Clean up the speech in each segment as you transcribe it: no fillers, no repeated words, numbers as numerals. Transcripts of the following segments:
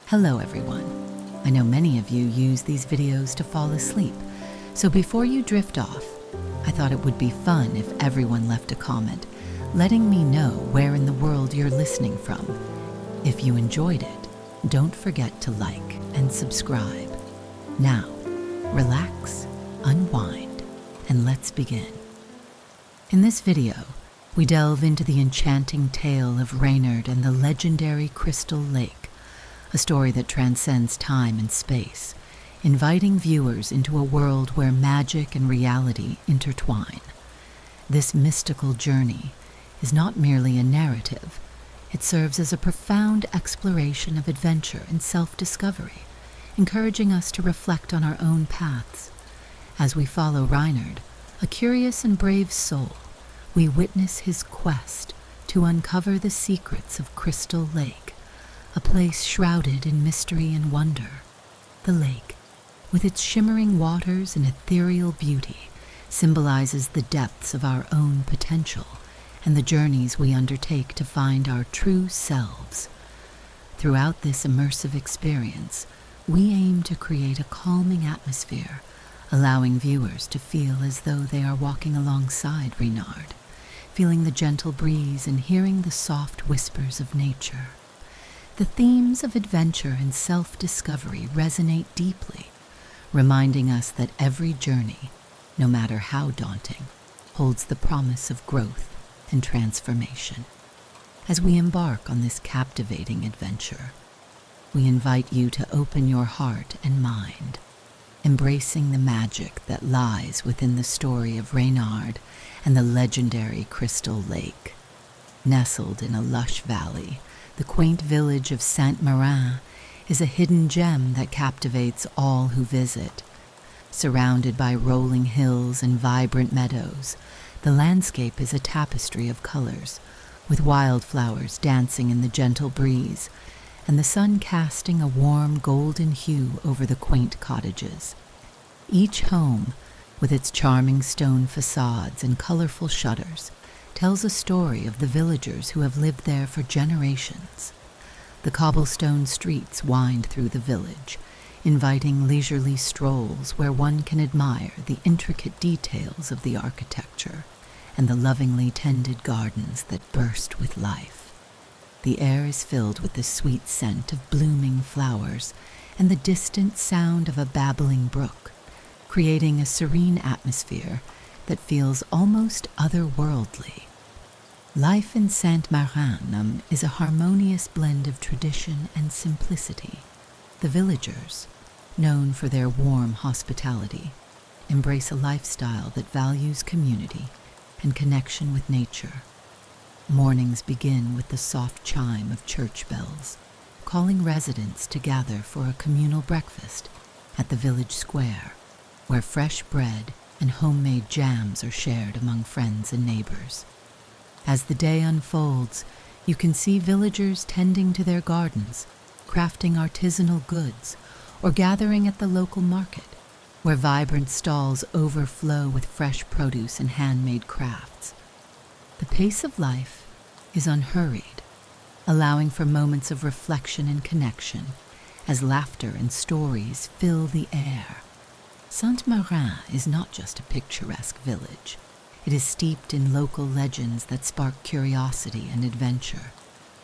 Hello everyone. I know many of you use these videos to fall asleep, so before you drift off, I thought it would be fun if everyone left a comment, letting me know where in the world you're listening from. If you enjoyed it, don't forget to like and subscribe. Now, relax, unwind, and let's begin. In this video, we delve into the enchanting tale of Reynard and the legendary Crystal Lake, a story that transcends time and space, inviting viewers into a world where magic and reality intertwine. This mystical journey is not merely a narrative, it serves as a profound exploration of adventure and self-discovery, encouraging us to reflect on our own paths. As we follow Reynard, a curious and brave soul, we witness his quest to uncover the secrets of Crystal Lake, a place shrouded in mystery and wonder. The lake, with its shimmering waters and ethereal beauty, symbolizes the depths of our own potential and the journeys we undertake to find our true selves. Throughout this immersive experience, we aim to create a calming atmosphere, allowing viewers to feel as though they are walking alongside Reynard, feeling the gentle breeze and hearing the soft whispers of nature. The themes of adventure and self-discovery resonate deeply, reminding us that every journey, no matter how daunting, holds the promise of growth and transformation. As we embark on this captivating adventure, we invite you to open your heart and mind, embracing the magic that lies within the story of Reynard and the legendary Crystal Lake. Nestled in a lush valley, the quaint village of Saint-Marin is a hidden gem that captivates all who visit. Surrounded by rolling hills and vibrant meadows, the landscape is a tapestry of colors, with wildflowers dancing in the gentle breeze, and the sun casting a warm golden hue over the quaint cottages. Each home, with its charming stone facades and colorful shutters, tells a story of the villagers who have lived there for generations. The cobblestone streets wind through the village, inviting leisurely strolls where one can admire the intricate details of the architecture and the lovingly tended gardens that burst with life. The air is filled with the sweet scent of blooming flowers and the distant sound of a babbling brook, creating a serene atmosphere that feels almost otherworldly. Life in Saint-Marin is a harmonious blend of tradition and simplicity. The villagers, known for their warm hospitality, embrace a lifestyle that values community and connection with nature. Mornings begin with the soft chime of church bells, calling residents to gather for a communal breakfast at the village square, where fresh bread and homemade jams are shared among friends and neighbors. As the day unfolds, you can see villagers tending to their gardens, crafting artisanal goods, or gathering at the local market, where vibrant stalls overflow with fresh produce and handmade crafts. The pace of life is unhurried, allowing for moments of reflection and connection as laughter and stories fill the air. Saint-Marin is not just a picturesque village. It is steeped in local legends that spark curiosity and adventure,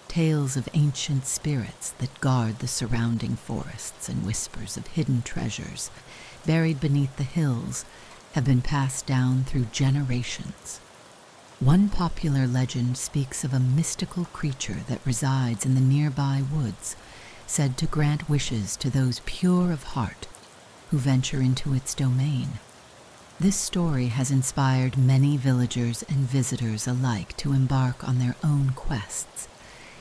tales of ancient spirits that guard the surrounding forests and whispers of hidden treasures buried beneath the hills have been passed down through generations. One popular legend speaks of a mystical creature that resides in the nearby woods, said to grant wishes to those pure of heart who venture into its domain. This story has inspired many villagers and visitors alike to embark on their own quests,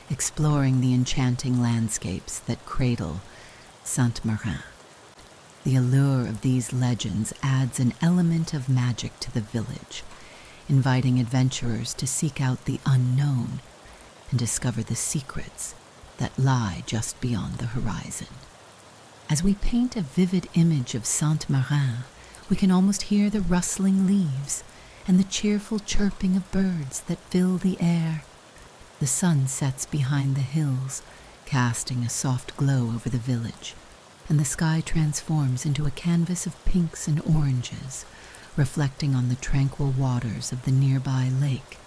exploring the enchanting landscapes that cradle Saint-Marin. The allure of these legends adds an element of magic to the village, inviting adventurers to seek out the unknown and discover the secrets that lie just beyond the horizon. As we paint a vivid image of Saint-Marin, we can almost hear the rustling leaves and the cheerful chirping of birds that fill the air. The sun sets behind the hills, casting a soft glow over the village, and the sky transforms into a canvas of pinks and oranges, reflecting on the tranquil waters of the nearby lake.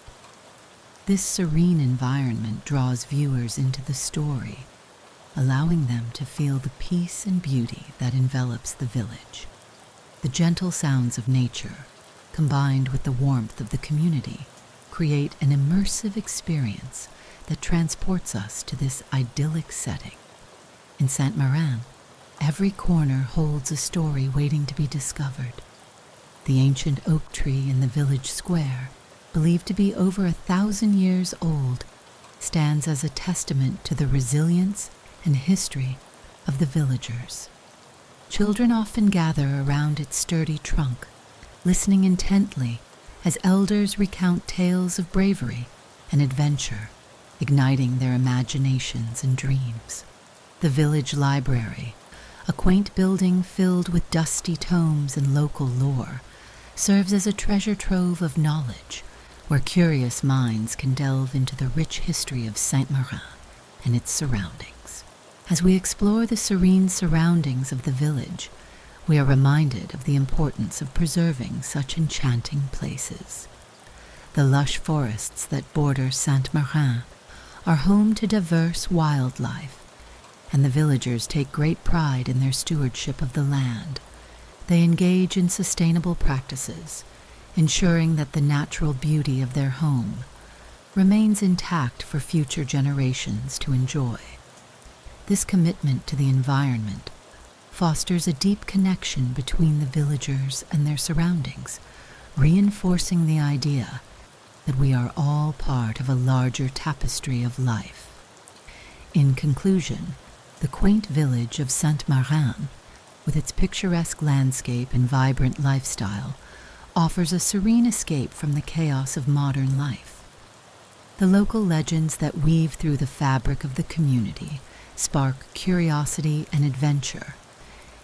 This serene environment draws viewers into the story, allowing them to feel the peace and beauty that envelops the village. The gentle sounds of nature, combined with the warmth of the community, create an immersive experience that transports us to this idyllic setting. In Saint-Marin, every corner holds a story waiting to be discovered. The ancient oak tree in the village square, believed to be over 1,000 years old, stands as a testament to the resilience and history of the villagers. Children often gather around its sturdy trunk, listening intently as elders recount tales of bravery and adventure, igniting their imaginations and dreams. The village library, a quaint building filled with dusty tomes and local lore, serves as a treasure trove of knowledge where curious minds can delve into the rich history of Saint-Marin and its surroundings. As we explore the serene surroundings of the village, we are reminded of the importance of preserving such enchanting places. The lush forests that border Saint-Marin are home to diverse wildlife, and the villagers take great pride in their stewardship of the land. They engage in sustainable practices, ensuring that the natural beauty of their home remains intact for future generations to enjoy. This commitment to the environment fosters a deep connection between the villagers and their surroundings, reinforcing the idea that we are all part of a larger tapestry of life. In conclusion, the quaint village of Saint-Marin, with its picturesque landscape and vibrant lifestyle, offers a serene escape from the chaos of modern life. The local legends that weave through the fabric of the community spark curiosity and adventure,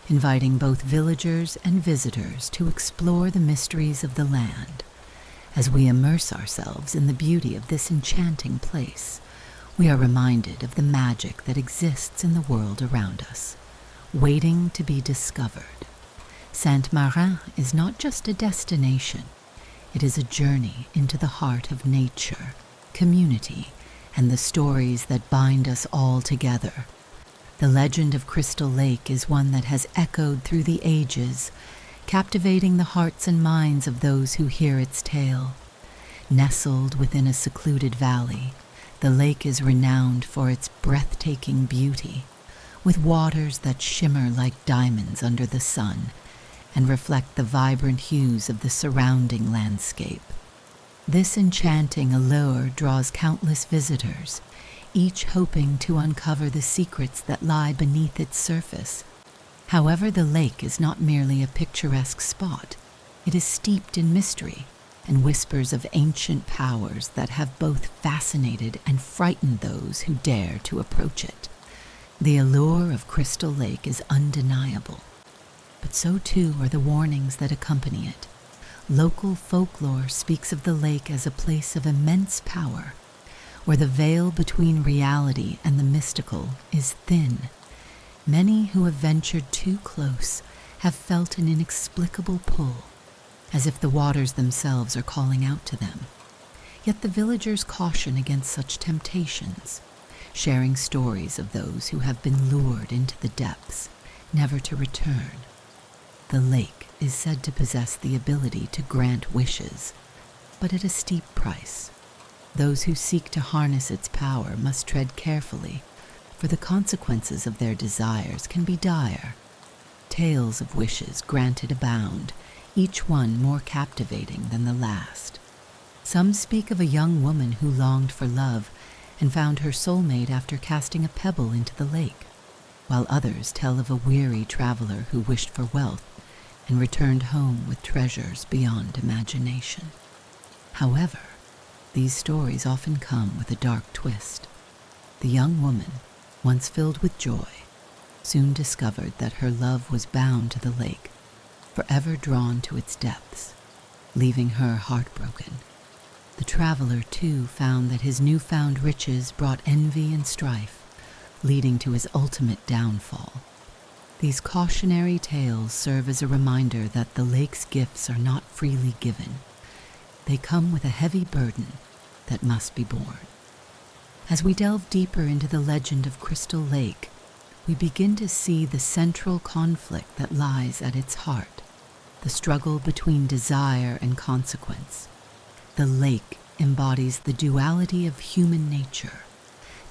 inviting both villagers and visitors to explore the mysteries of the land. As we immerse ourselves in the beauty of this enchanting place, we are reminded of the magic that exists in the world around us, waiting to be discovered. Saint-Marin is not just a destination, it is a journey into the heart of nature, community, and the stories that bind us all together. The legend of Crystal Lake is one that has echoed through the ages, captivating the hearts and minds of those who hear its tale. Nestled within a secluded valley, the lake is renowned for its breathtaking beauty, with waters that shimmer like diamonds under the sun and reflect the vibrant hues of the surrounding landscape. This enchanting allure draws countless visitors, each hoping to uncover the secrets that lie beneath its surface. However, the lake is not merely a picturesque spot. It is steeped in mystery and whispers of ancient powers that have both fascinated and frightened those who dare to approach it. The allure of Crystal Lake is undeniable, but so too are the warnings that accompany it. Local folklore speaks of the lake as a place of immense power, where the veil between reality and the mystical is thin. Many who have ventured too close have felt an inexplicable pull, as if the waters themselves are calling out to them. Yet the villagers caution against such temptations, sharing stories of those who have been lured into the depths, never to return. The lake is said to possess the ability to grant wishes, but at a steep price. Those who seek to harness its power must tread carefully, for the consequences of their desires can be dire. Tales of wishes granted abound, each one more captivating than the last. Some speak of a young woman who longed for love and found her soulmate after casting a pebble into the lake, while others tell of a weary traveler who wished for wealth and returned home with treasures beyond imagination. However, these stories often come with a dark twist. The young woman, once filled with joy, soon discovered that her love was bound to the lake, forever drawn to its depths, leaving her heartbroken. The traveler, too, found that his newfound riches brought envy and strife, leading to his ultimate downfall. These cautionary tales serve as a reminder that the lake's gifts are not freely given. They come with a heavy burden that must be borne. As we delve deeper into the legend of Crystal Lake, we begin to see the central conflict that lies at its heart, the struggle between desire and consequence. The lake embodies the duality of human nature,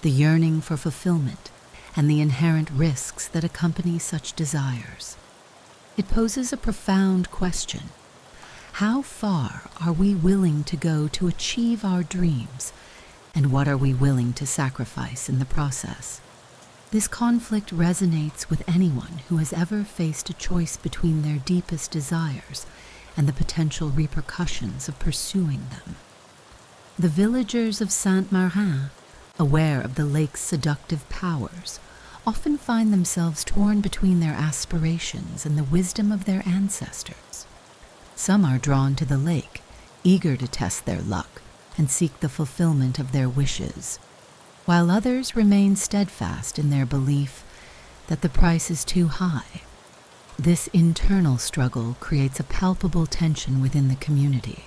the yearning for fulfillment, and the inherent risks that accompany such desires. It poses a profound question. How far are we willing to go to achieve our dreams, and what are we willing to sacrifice in the process? This conflict resonates with anyone who has ever faced a choice between their deepest desires and the potential repercussions of pursuing them. The villagers of Saint-Marin, aware of the lake's seductive powers, often find themselves torn between their aspirations and the wisdom of their ancestors. Some are drawn to the lake, eager to test their luck and seek the fulfillment of their wishes, while others remain steadfast in their belief that the price is too high. This internal struggle creates a palpable tension within the community,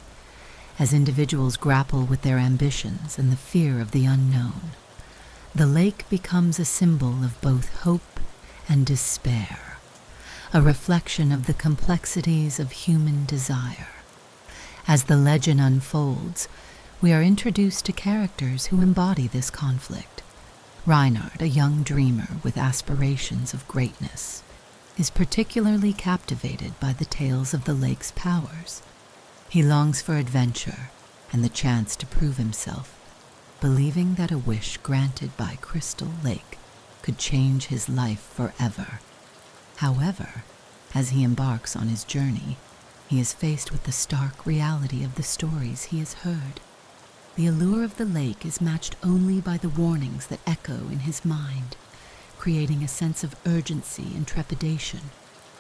as individuals grapple with their ambitions and the fear of the unknown. The lake becomes a symbol of both hope and despair, a reflection of the complexities of human desire. As the legend unfolds, we are introduced to characters who embody this conflict. Reinhard, a young dreamer with aspirations of greatness, is particularly captivated by the tales of the lake's powers. He longs for adventure and the chance to prove himself, believing that a wish granted by Crystal Lake could change his life forever. However, as he embarks on his journey, he is faced with the stark reality of the stories he has heard. The allure of the lake is matched only by the warnings that echo in his mind, creating a sense of urgency and trepidation.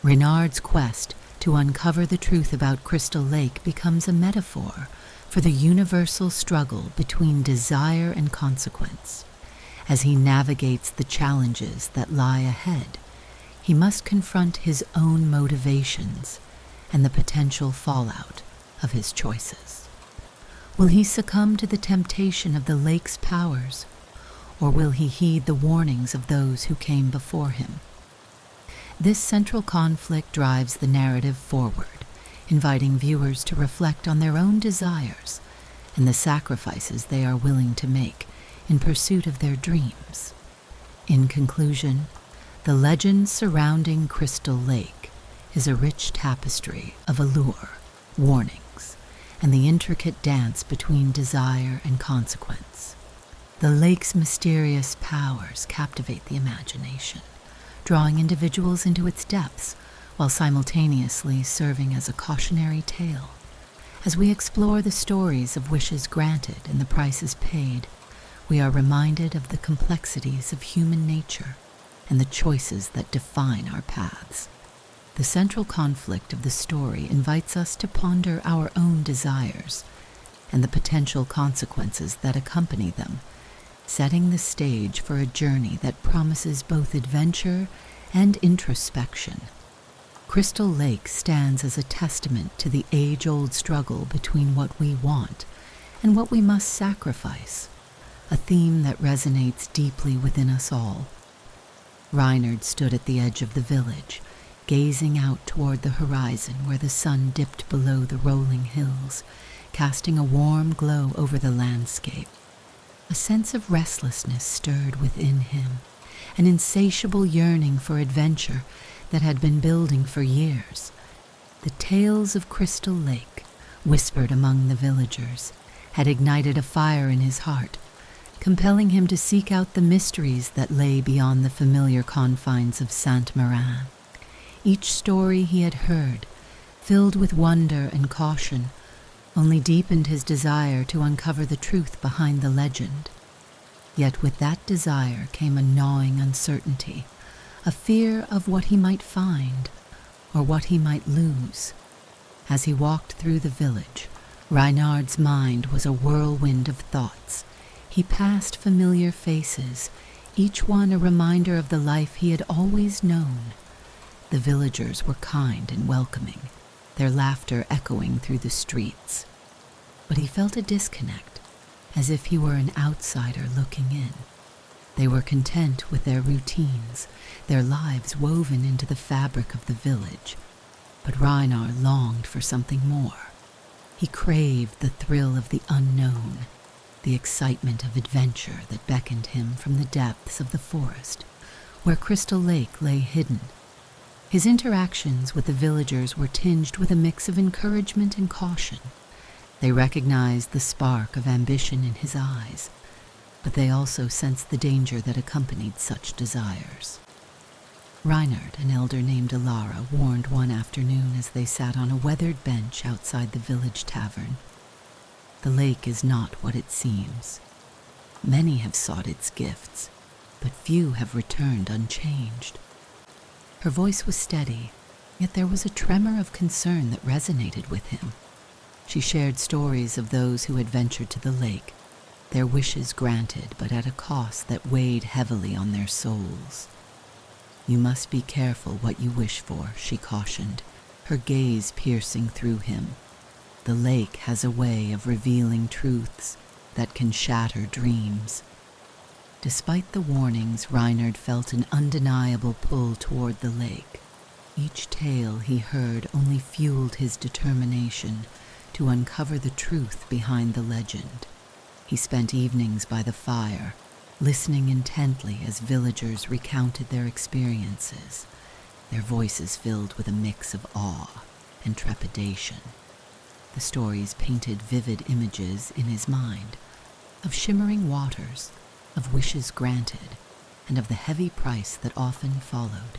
Renard's quest to uncover the truth about Crystal Lake becomes a metaphor for the universal struggle between desire and consequence. As he navigates the challenges that lie ahead, he must confront his own motivations and the potential fallout of his choices. Will he succumb to the temptation of the lake's powers, or will he heed the warnings of those who came before him? This central conflict drives the narrative forward, inviting viewers to reflect on their own desires and the sacrifices they are willing to make in pursuit of their dreams. In conclusion, the legend surrounding Crystal Lake is a rich tapestry of allure, warnings, and the intricate dance between desire and consequence. The lake's mysterious powers captivate the imagination, drawing individuals into its depths while simultaneously serving as a cautionary tale. As we explore the stories of wishes granted and the prices paid, we are reminded of the complexities of human nature and the choices that define our paths. The central conflict of the story invites us to ponder our own desires and the potential consequences that accompany them, setting the stage for a journey that promises both adventure and introspection. Crystal Lake stands as a testament to the age-old struggle between what we want and what we must sacrifice, a theme that resonates deeply within us all. Reinhard stood at the edge of the village, gazing out toward the horizon where the sun dipped below the rolling hills, casting a warm glow over the landscape. A sense of restlessness stirred within him, an insatiable yearning for adventure that had been building for years. The tales of Crystal Lake, whispered among the villagers, had ignited a fire in his heart, compelling him to seek out the mysteries that lay beyond the familiar confines of Saint-Marin. Each story he had heard, filled with wonder and caution, only deepened his desire to uncover the truth behind the legend. Yet with that desire came a gnawing uncertainty, a fear of what he might find or what he might lose. As he walked through the village, Reinhard's mind was a whirlwind of thoughts. He passed familiar faces, each one a reminder of the life he had always known. The villagers were kind and welcoming, their laughter echoing through the streets. But he felt a disconnect, as if he were an outsider looking in. They were content with their routines, their lives woven into the fabric of the village. But Reinar longed for something more. He craved the thrill of the unknown, the excitement of adventure that beckoned him from the depths of the forest, where Crystal Lake lay hidden. His interactions with the villagers were tinged with a mix of encouragement and caution. They recognized the spark of ambition in his eyes, but they also sensed the danger that accompanied such desires. Reinhard, an elder named Alara, warned one afternoon as they sat on a weathered bench outside the village tavern. The lake is not what it seems. Many have sought its gifts, but few have returned unchanged. Her voice was steady, yet there was a tremor of concern that resonated with him. She shared stories of those who had ventured to the lake, their wishes granted but at a cost that weighed heavily on their souls. "You must be careful what you wish for," she cautioned, her gaze piercing through him. "The lake has a way of revealing truths that can shatter dreams." Despite the warnings, Reinhard felt an undeniable pull toward the lake. Each tale he heard only fueled his determination to uncover the truth behind the legend. He spent evenings by the fire, listening intently as villagers recounted their experiences, their voices filled with a mix of awe and trepidation. The stories painted vivid images in his mind of shimmering waters, of wishes granted, and of the heavy price that often followed.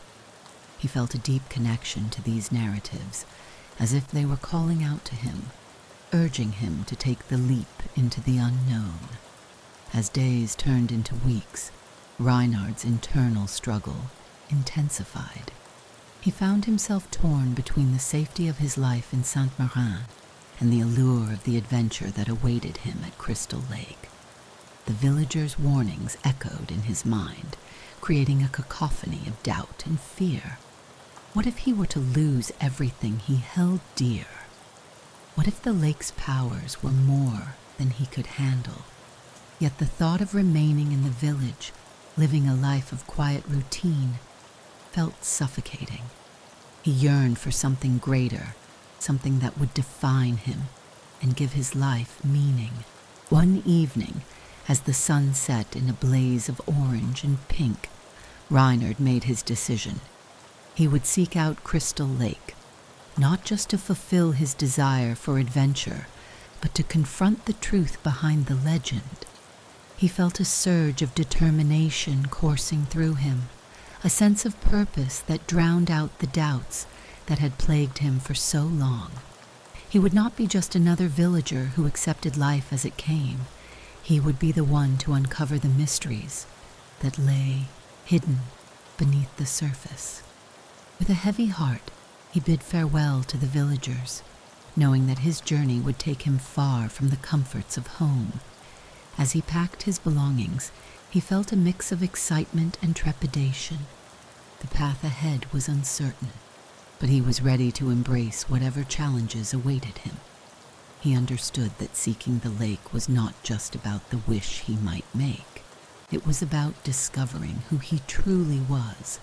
He felt a deep connection to these narratives, as if they were calling out to him, urging him to take the leap into the unknown. As days turned into weeks, Reinhard's internal struggle intensified. He found himself torn between the safety of his life in Saint-Marin and the allure of the adventure that awaited him at Crystal Lake. The villagers' warnings echoed in his mind, creating a cacophony of doubt and fear. What if he were to lose everything he held dear? What if the lake's powers were more than he could handle? Yet the thought of remaining in the village, living a life of quiet routine, felt suffocating. He yearned for something greater, something that would define him and give his life meaning. One evening, as the sun set in a blaze of orange and pink, Reinhard made his decision. He would seek out Crystal Lake, not just to fulfill his desire for adventure, but to confront the truth behind the legend. He felt a surge of determination coursing through him, a sense of purpose that drowned out the doubts that had plagued him for so long. He would not be just another villager who accepted life as it came. He would be the one to uncover the mysteries that lay hidden beneath the surface. With a heavy heart, he bid farewell to the villagers, knowing that his journey would take him far from the comforts of home. As he packed his belongings, he felt a mix of excitement and trepidation. The path ahead was uncertain, but he was ready to embrace whatever challenges awaited him. He understood that seeking the lake was not just about the wish he might make. It was about discovering who he truly was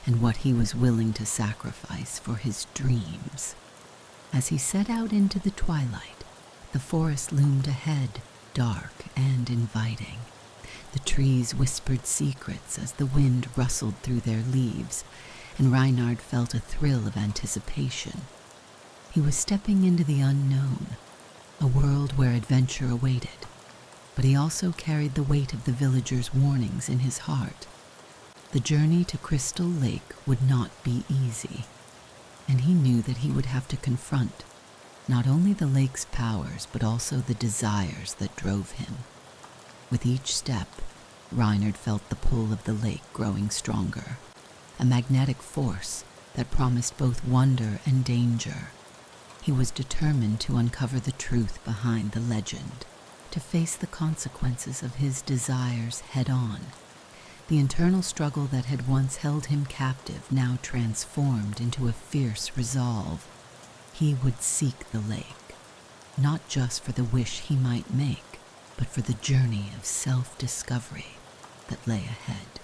and what he was willing to sacrifice for his dreams. As he set out into the twilight, the forest loomed ahead, dark and inviting. The trees whispered secrets as the wind rustled through their leaves, and Reinhard felt a thrill of anticipation. He was stepping into the unknown, a world where adventure awaited, but he also carried the weight of the villagers' warnings in his heart. The journey to Crystal Lake would not be easy, and he knew that he would have to confront not only the lake's powers, but also the desires that drove him. With each step, Reinhard felt the pull of the lake growing stronger, a magnetic force that promised both wonder and danger. He was determined to uncover the truth behind the legend, to face the consequences of his desires head-on. The internal struggle that had once held him captive now transformed into a fierce resolve. He would seek the lake, not just for the wish he might make, but for the journey of self-discovery that lay ahead.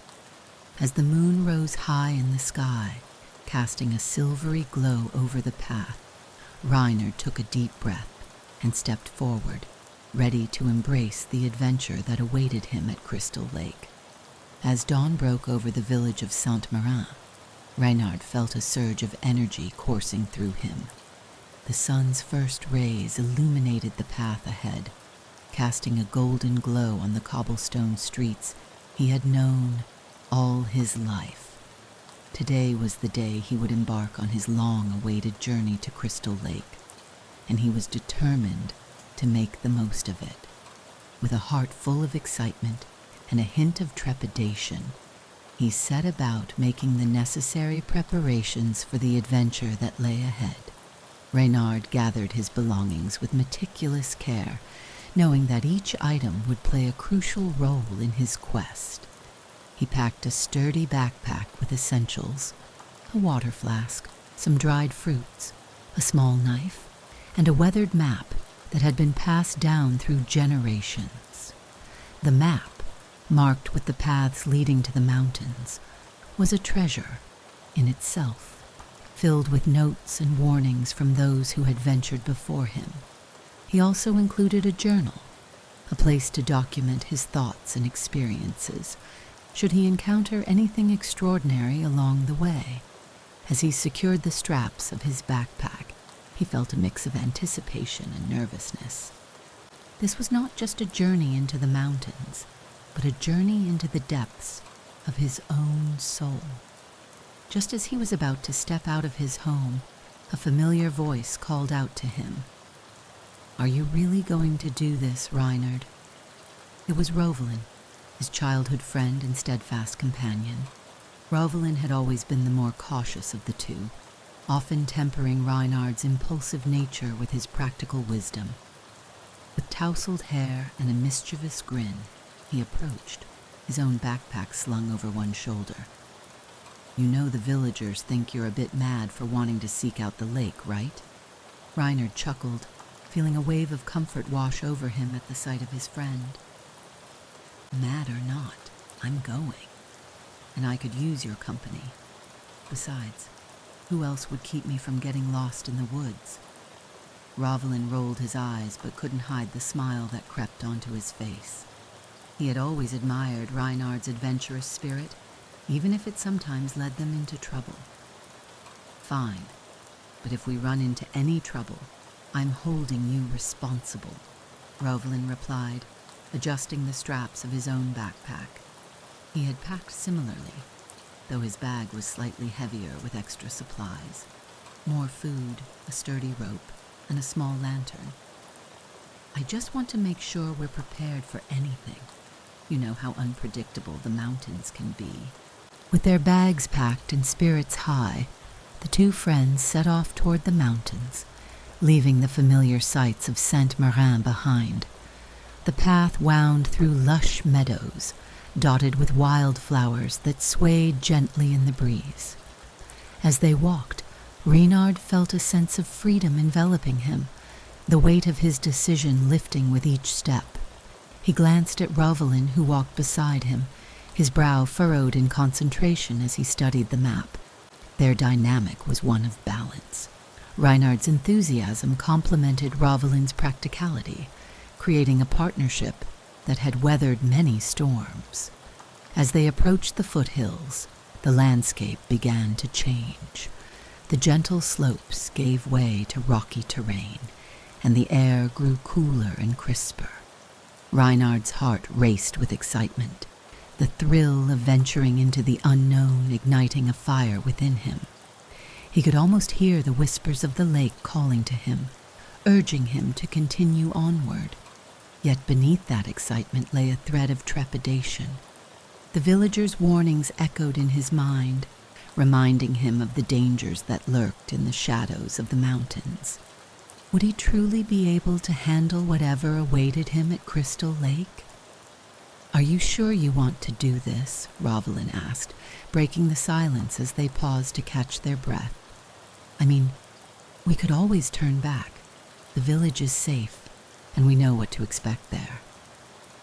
As the moon rose high in the sky, casting a silvery glow over the path, Reiner took a deep breath and stepped forward, ready to embrace the adventure that awaited him at Crystal Lake. As dawn broke over the village of Saint-Marin, Reynard felt a surge of energy coursing through him. The sun's first rays illuminated the path ahead, casting a golden glow on the cobblestone streets he had known all his life. Today was the day he would embark on his long-awaited journey to Crystal Lake, and he was determined to make the most of it. With a heart full of excitement and a hint of trepidation, he set about making the necessary preparations for the adventure that lay ahead. Reynard gathered his belongings with meticulous care, knowing that each item would play a crucial role in his quest. He packed a sturdy backpack with essentials, a water flask, some dried fruits, a small knife, and a weathered map that had been passed down through generations. The map, marked with the paths leading to the mountains, was a treasure in itself, filled with notes and warnings from those who had ventured before him. He also included a journal, a place to document his thoughts and experiences, should he encounter anything extraordinary along the way. As he secured the straps of his backpack, he felt a mix of anticipation and nervousness. This was not just a journey into the mountains, but a journey into the depths of his own soul. Just as he was about to step out of his home, a familiar voice called out to him. "Are you really going to do this, Reinhard?" It was Rovelin, his childhood friend and steadfast companion. Rovelin had always been the more cautious of the two, often tempering Reinhard's impulsive nature with his practical wisdom. With tousled hair and a mischievous grin, he approached, his own backpack slung over one shoulder. "You know the villagers think you're a bit mad for wanting to seek out the lake, right?" Reinhard chuckled, feeling a wave of comfort wash over him at the sight of his friend. "Mad or not, I'm going, and I could use your company. Besides, who else would keep me from getting lost in the woods?" Rovelin rolled his eyes but couldn't hide the smile that crept onto his face. He had always admired Reinhard's adventurous spirit, even if it sometimes led them into trouble. "Fine, but if we run into any trouble, I'm holding you responsible," Rovelin replied, adjusting the straps of his own backpack. He had packed similarly, though his bag was slightly heavier with extra supplies. More food, a sturdy rope, and a small lantern. "I just want to make sure we're prepared for anything. You know how unpredictable the mountains can be." With their bags packed and spirits high, the two friends set off toward the mountains, leaving the familiar sights of Saint-Marin behind. The path wound through lush meadows, dotted with wildflowers that swayed gently in the breeze. As they walked, Reynard felt a sense of freedom enveloping him, the weight of his decision lifting with each step. He glanced at Rovelin, who walked beside him, his brow furrowed in concentration as he studied the map. Their dynamic was one of balance. Reinhard's enthusiasm complemented Rovelin's practicality, creating a partnership that had weathered many storms. As they approached the foothills, the landscape began to change. The gentle slopes gave way to rocky terrain, and the air grew cooler and crisper. Reinhard's heart raced with excitement, the thrill of venturing into the unknown igniting a fire within him. He could almost hear the whispers of the lake calling to him, urging him to continue onward. Yet beneath that excitement lay a thread of trepidation. The villagers' warnings echoed in his mind, reminding him of the dangers that lurked in the shadows of the mountains. Would he truly be able to handle whatever awaited him at Crystal Lake? "Are you sure you want to do this?" Rovelyn asked, breaking the silence as they paused to catch their breath. "I mean, we could always turn back. The village is safe, and we know what to expect there."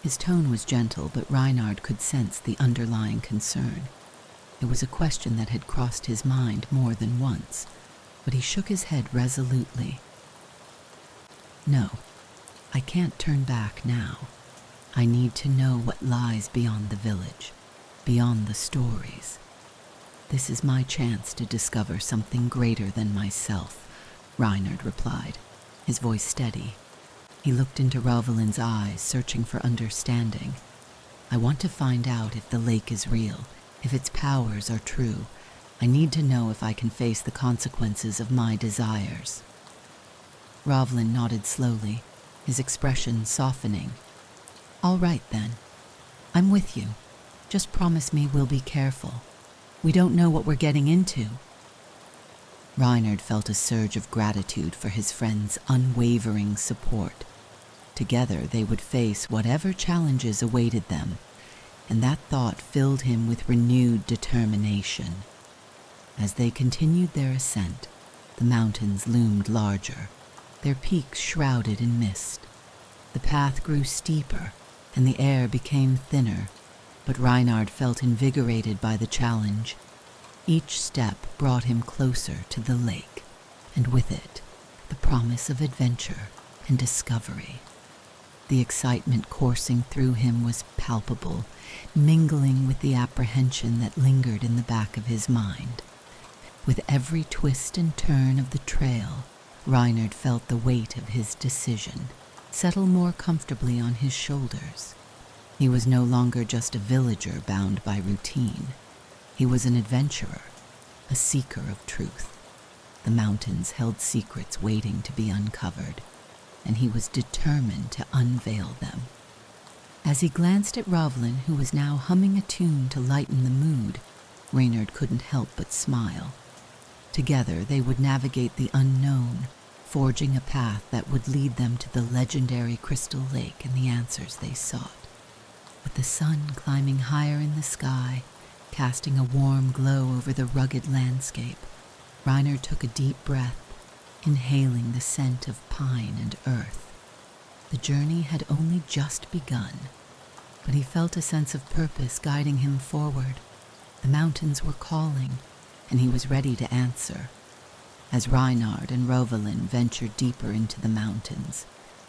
His tone was gentle, but Reinhard could sense the underlying concern. It was a question that had crossed his mind more than once, but he shook his head resolutely. "No, I can't turn back now. I need to know what lies beyond the village, beyond the stories. This is my chance to discover something greater than myself," Reinhard replied, his voice steady. He looked into Rovelyn's eyes, searching for understanding. "I want to find out if the lake is real, if its powers are true. I need to know if I can face the consequences of my desires." Rovelyn nodded slowly, his expression softening. "All right, then. I'm with you. Just promise me we'll be careful. We don't know what we're getting into." Reinhard felt a surge of gratitude for his friend's unwavering support. Together they would face whatever challenges awaited them, and that thought filled him with renewed determination. As they continued their ascent, the mountains loomed larger, their peaks shrouded in mist. The path grew steeper, and the air became thinner, but Reinhard felt invigorated by the challenge. Each step brought him closer to the lake, and with it, the promise of adventure and discovery. The excitement coursing through him was palpable, mingling with the apprehension that lingered in the back of his mind. With every twist and turn of the trail, Reinhard felt the weight of his decision settle more comfortably on his shoulders. He was no longer just a villager bound by routine. He was an adventurer, a seeker of truth. The mountains held secrets waiting to be uncovered, and he was determined to unveil them. As he glanced at Rovelyn, who was now humming a tune to lighten the mood, Reinhard couldn't help but smile. Together they would navigate the unknown, forging a path that would lead them to the legendary Crystal Lake and the answers they sought. With the sun climbing higher in the sky, casting a warm glow over the rugged landscape, Reinhard took a deep breath, inhaling the scent of pine and earth. The journey had only just begun, but he felt a sense of purpose guiding him forward. The mountains were calling, and he was ready to answer. As Reinhard and Rovelyn ventured deeper into the mountains,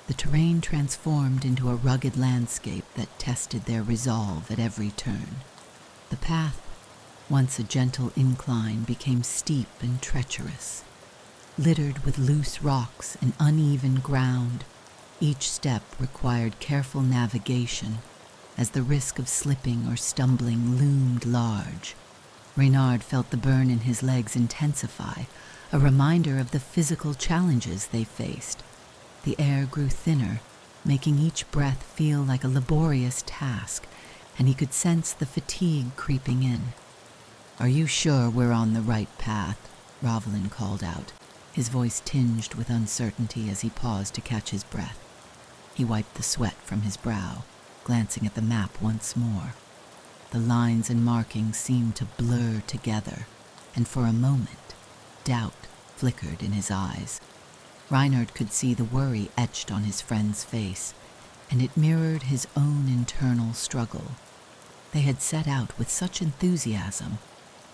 the terrain transformed into a rugged landscape that tested their resolve at every turn. The path, once a gentle incline, became steep and treacherous. Littered with loose rocks and uneven ground, each step required careful navigation, as the risk of slipping or stumbling loomed large. Reinhard felt the burn in his legs intensify, a reminder of the physical challenges they faced. The air grew thinner, making each breath feel like a laborious task, and he could sense the fatigue creeping in. "Are you sure we're on the right path?" Rovelyn called out, his voice tinged with uncertainty as he paused to catch his breath. He wiped the sweat from his brow, glancing at the map once more. The lines and markings seemed to blur together, and for a moment, doubt flickered in his eyes. Reinhard could see the worry etched on his friend's face, and it mirrored his own internal struggle. They had set out with such enthusiasm,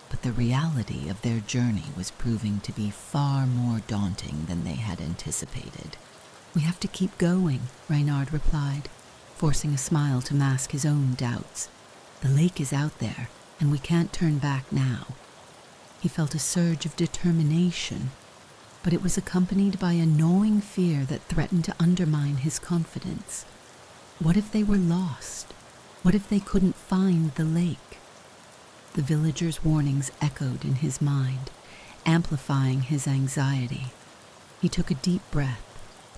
but the reality of their journey was proving to be far more daunting than they had anticipated. "We have to keep going," Reinhard replied, forcing a smile to mask his own doubts. "The lake is out there, and we can't turn back now." He felt a surge of determination, but it was accompanied by a gnawing fear that threatened to undermine his confidence. What if they were lost? What if they couldn't find the lake? The villagers' warnings echoed in his mind, amplifying his anxiety. He took a deep breath,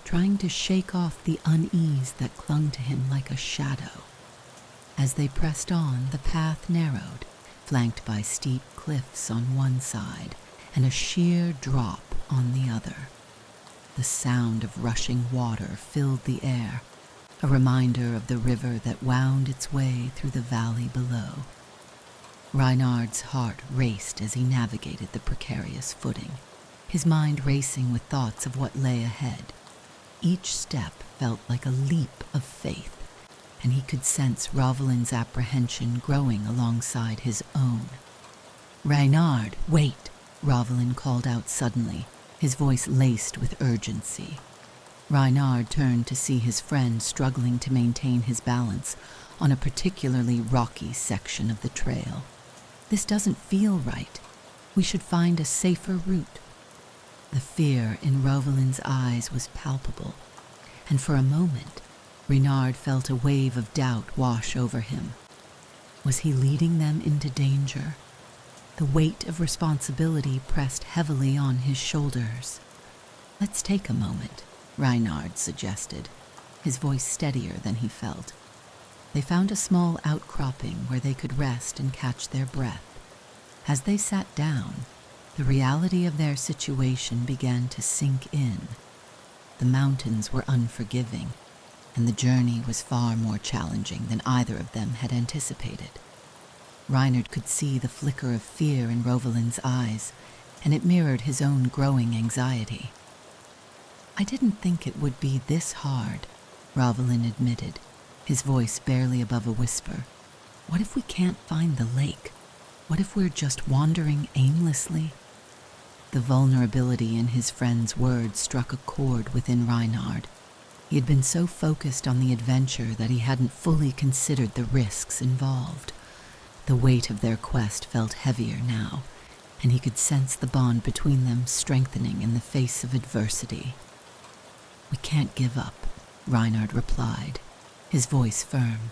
trying to shake off the unease that clung to him like a shadow. As they pressed on, the path narrowed, flanked by steep cliffs on one side and a sheer drop on the other. The sound of rushing water filled the air, a reminder of the river that wound its way through the valley below. Reinhard's heart raced as he navigated the precarious footing, his mind racing with thoughts of what lay ahead. Each step felt like a leap of faith, and he could sense Rovalin's apprehension growing alongside his own. "Reinhard, wait!" Rovalin called out suddenly, his voice laced with urgency. Reinhard turned to see his friend struggling to maintain his balance on a particularly rocky section of the trail. "This doesn't feel right. We should find a safer route." The fear in Rovalin's eyes was palpable, and for a moment, Reinhard felt a wave of doubt wash over him. Was he leading them into danger? The weight of responsibility pressed heavily on his shoulders. "Let's take a moment," Reinhard suggested, his voice steadier than he felt. They found a small outcropping where they could rest and catch their breath. As they sat down, the reality of their situation began to sink in. The mountains were unforgiving, and the journey was far more challenging than either of them had anticipated. Reinhard could see the flicker of fear in Rovalin's eyes, and it mirrored his own growing anxiety. "I didn't think it would be this hard," Rovalin admitted, his voice barely above a whisper. "What if we can't find the lake? What if we're just wandering aimlessly?" The vulnerability in his friend's words struck a chord within Reinhard. He had been so focused on the adventure that he hadn't fully considered the risks involved. The weight of their quest felt heavier now, and he could sense the bond between them strengthening in the face of adversity. "We can't give up," Reinhard replied, his voice firm.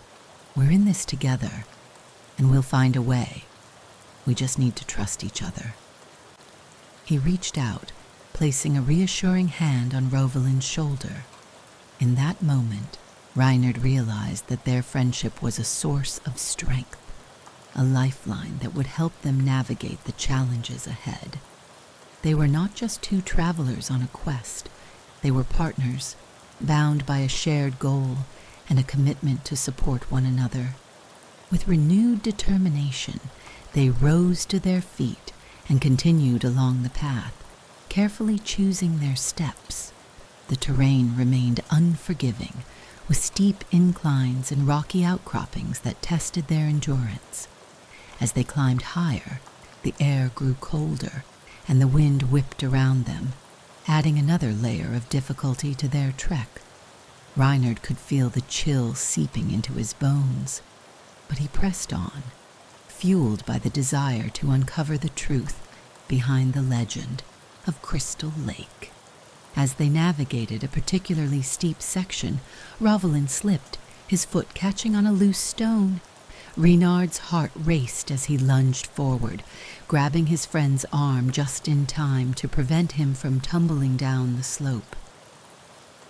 "We're in this together, and we'll find a way. We just need to trust each other." He reached out, placing a reassuring hand on Rovalin's shoulder. In that moment, Reinhard realized that their friendship was a source of strength, a lifeline that would help them navigate the challenges ahead. They were not just two travelers on a quest. They were partners, bound by a shared goal and a commitment to support one another. With renewed determination, they rose to their feet and continued along the path, carefully choosing their steps. The terrain remained unforgiving, with steep inclines and rocky outcroppings that tested their endurance. As they climbed higher, the air grew colder, and the wind whipped around them, adding another layer of difficulty to their trek. Reinhard could feel the chill seeping into his bones, but he pressed on, fueled by the desire to uncover the truth behind the legend of Crystal Lake. As they navigated a particularly steep section, Rovalin slipped, his foot catching on a loose stone. Reinhard's heart raced as he lunged forward, grabbing his friend's arm just in time to prevent him from tumbling down the slope.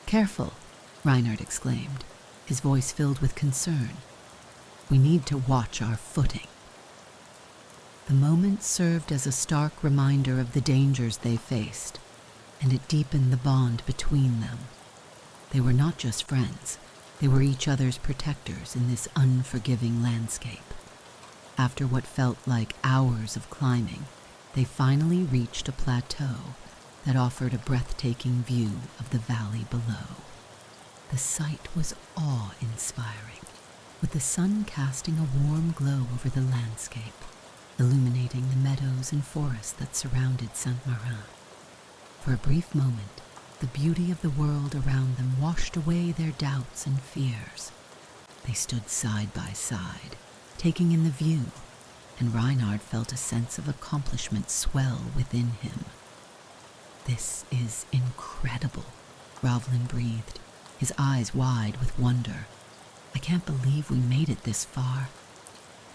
"Careful," Reinhard exclaimed, his voice filled with concern. "We need to watch our footing." The moment served as a stark reminder of the dangers they faced, and it deepened the bond between them. They were not just friends. They were each other's protectors in this unforgiving landscape. After what felt like hours of climbing, they finally reached a plateau that offered a breathtaking view of the valley below. The sight was awe-inspiring, with the sun casting a warm glow over the landscape, illuminating the meadows and forests that surrounded Saint-Marin. For a brief moment, the beauty of the world around them washed away their doubts and fears. They stood side by side, taking in the view, and Reinhard felt a sense of accomplishment swell within him. "This is incredible," Rovalin breathed, his eyes wide with wonder. "I can't believe we made it this far."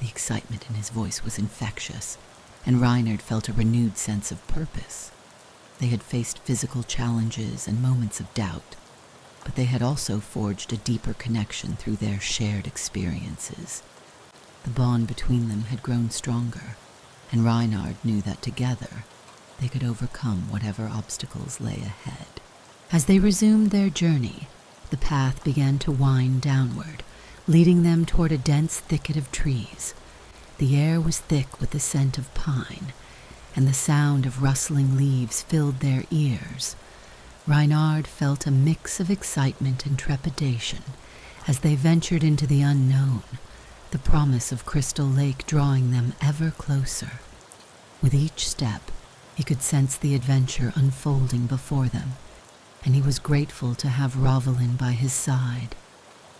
The excitement in his voice was infectious, and Reinhard felt a renewed sense of purpose. They had faced physical challenges and moments of doubt, but they had also forged a deeper connection through their shared experiences. The bond between them had grown stronger, and Reinhard knew that together they could overcome whatever obstacles lay ahead. As they resumed their journey, the path began to wind downward, leading them toward a dense thicket of trees. The air was thick with the scent of pine, and the sound of rustling leaves filled their ears. Reinhard felt a mix of excitement and trepidation as they ventured into the unknown, the promise of Crystal Lake drawing them ever closer. With each step, he could sense the adventure unfolding before them, and he was grateful to have Rovalyn by his side.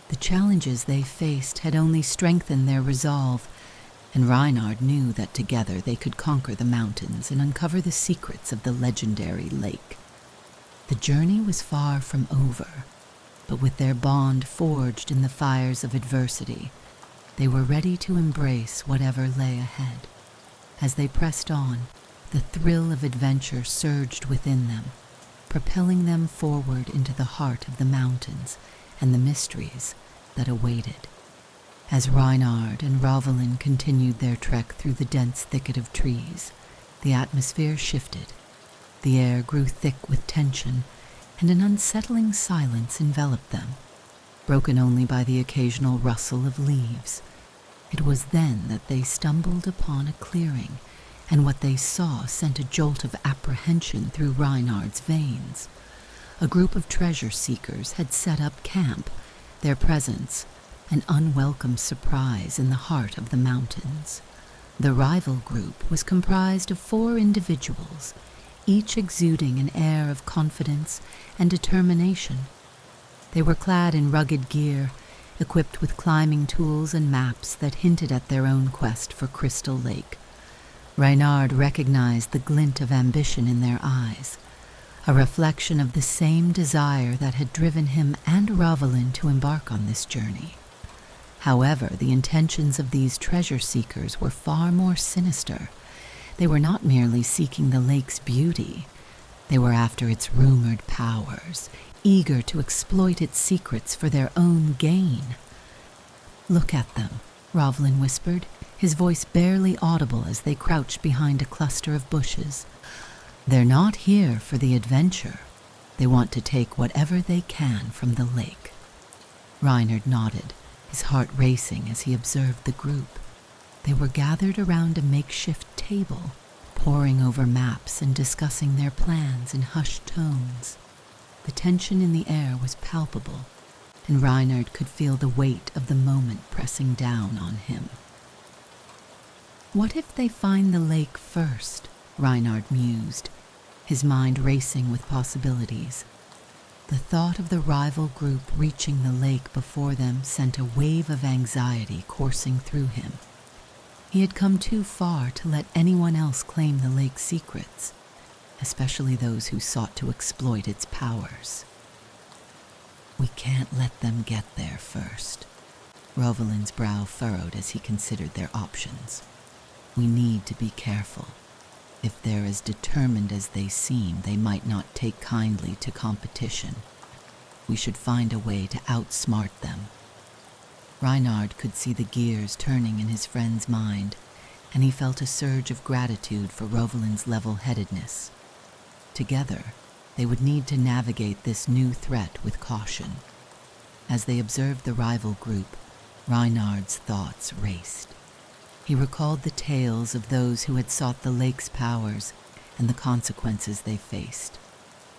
The challenges they faced had only strengthened their resolve, and Reinhard knew that together they could conquer the mountains and uncover the secrets of the legendary lake. The journey was far from over, but with their bond forged in the fires of adversity, they were ready to embrace whatever lay ahead. As they pressed on, the thrill of adventure surged within them, propelling them forward into the heart of the mountains and the mysteries that awaited. As Reinhard and Rovalyn continued their trek through the dense thicket of trees, the atmosphere shifted. The air grew thick with tension, and an unsettling silence enveloped them, broken only by the occasional rustle of leaves. It was then that they stumbled upon a clearing, and what they saw sent a jolt of apprehension through Reinhard's veins. A group of treasure seekers had set up camp, their presence an unwelcome surprise in the heart of the mountains. The rival group was comprised of 4 individuals, each exuding an air of confidence and determination. They were clad in rugged gear, equipped with climbing tools and maps that hinted at their own quest for Crystal Lake. Reinhard recognized the glint of ambition in their eyes, a reflection of the same desire that had driven him and Rovalyn to embark on this journey. However, the intentions of these treasure seekers were far more sinister. They were not merely seeking the lake's beauty. They were after its rumored powers, eager to exploit its secrets for their own gain. "Look at them," Rovalyn whispered, his voice barely audible as they crouched behind a cluster of bushes. "They're not here for the adventure. They want to take whatever they can from the lake." Reinhard nodded, his heart racing as he observed the group. They were gathered around a makeshift table, poring over maps and discussing their plans in hushed tones. The tension in the air was palpable, and Reinhard could feel the weight of the moment pressing down on him. "What if they find the lake first?" Reinhard mused, his mind racing with possibilities. The thought of the rival group reaching the lake before them sent a wave of anxiety coursing through him. He had come too far to let anyone else claim the lake's secrets, especially those who sought to exploit its powers. "We can't let them get there first." Rovalyn's brow furrowed as he considered their options. "We need to be careful. If they're as determined as they seem, they might not take kindly to competition. We should find a way to outsmart them." Reinhard could see the gears turning in his friend's mind, and he felt a surge of gratitude for Rovalyn's level-headedness. Together, they would need to navigate this new threat with caution. As they observed the rival group, Reinhard's thoughts raced. He recalled the tales of those who had sought the lake's powers and the consequences they faced.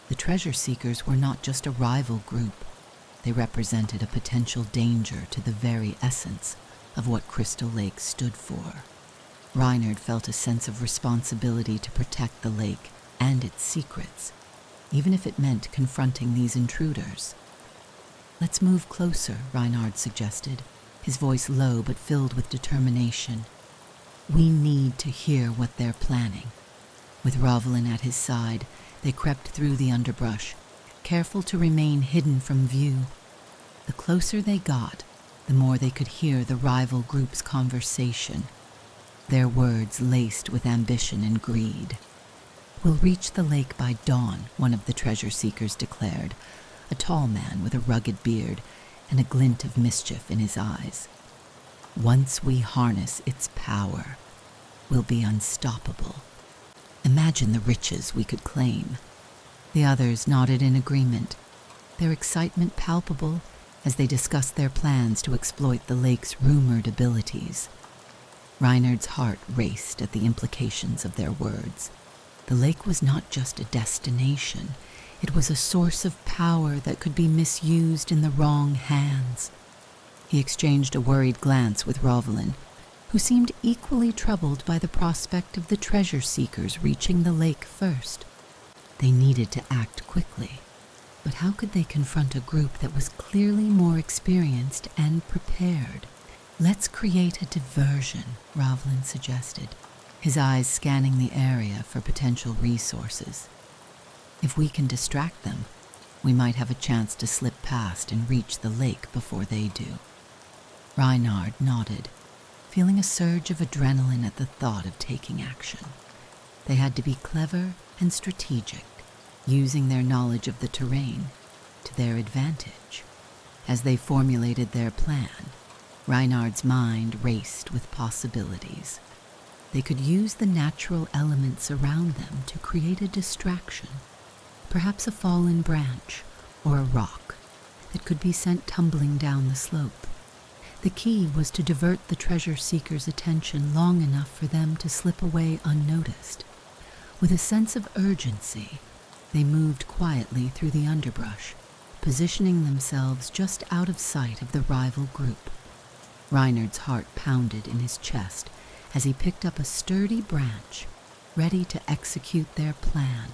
The treasure seekers were not just a rival group. They represented a potential danger to the very essence of what Crystal Lake stood for. Reinhard felt a sense of responsibility to protect the lake and its secrets, even if it meant confronting these intruders. "Let's move closer," Reinhard suggested, his voice low but filled with determination. "We need to hear what they're planning." With Rovalyn at his side, they crept through the underbrush, careful to remain hidden from view. The closer they got, the more they could hear the rival group's conversation, their words laced with ambition and greed. "We'll reach the lake by dawn," one of the treasure seekers declared, a tall man with a rugged beard and a glint of mischief in his eyes. "Once we harness its power, we'll be unstoppable. Imagine the riches we could claim." The others nodded in agreement. their excitement palpable as they discussed their plans to exploit the lake's rumored abilities. Reinhard's heart raced at the implications of their words. The lake was not just a destination, it was a source of power that could be misused in the wrong hands. He exchanged a worried glance with Rovelyn, who seemed equally troubled by the prospect of the treasure seekers reaching the lake first. They needed to act quickly, but how could they confront a group that was clearly more experienced and prepared? "Let's create a diversion," Rovelyn suggested, his eyes scanning the area for potential resources. "If we can distract them, we might have a chance to slip past and reach the lake before they do." Reinhard nodded, feeling a surge of adrenaline at the thought of taking action. They had to be clever and strategic, using their knowledge of the terrain to their advantage. As they formulated their plan, Reinhard's mind raced with possibilities. They could use the natural elements around them to create a distraction, perhaps a fallen branch or a rock that could be sent tumbling down the slope. The key was to divert the treasure seekers' attention long enough for them to slip away unnoticed. With a sense of urgency, they moved quietly through the underbrush, positioning themselves just out of sight of the rival group. Reinhard's heart pounded in his chest as he picked up a sturdy branch, ready to execute their plan.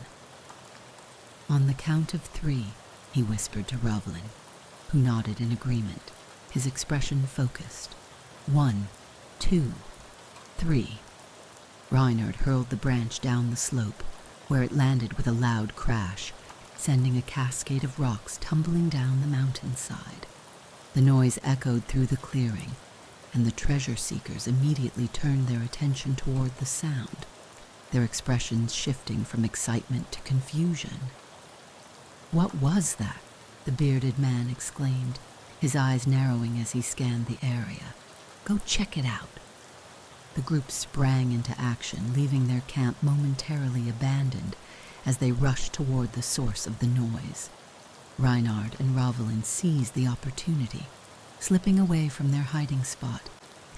"On the count of 3, he whispered to Rovelyn, who nodded in agreement, his expression focused. 1, 2, 3. Reinhard hurled the branch down the slope, where it landed with a loud crash, sending a cascade of rocks tumbling down the mountainside. The noise echoed through the clearing, and the treasure seekers immediately turned their attention toward the sound, their expressions shifting from excitement to confusion. "What was that?" the bearded man exclaimed, his eyes narrowing as he scanned the area. "Go check it out." The group sprang into action, leaving their camp momentarily abandoned as they rushed toward the source of the noise. Reinhard and Rovelyn seized the opportunity, slipping away from their hiding spot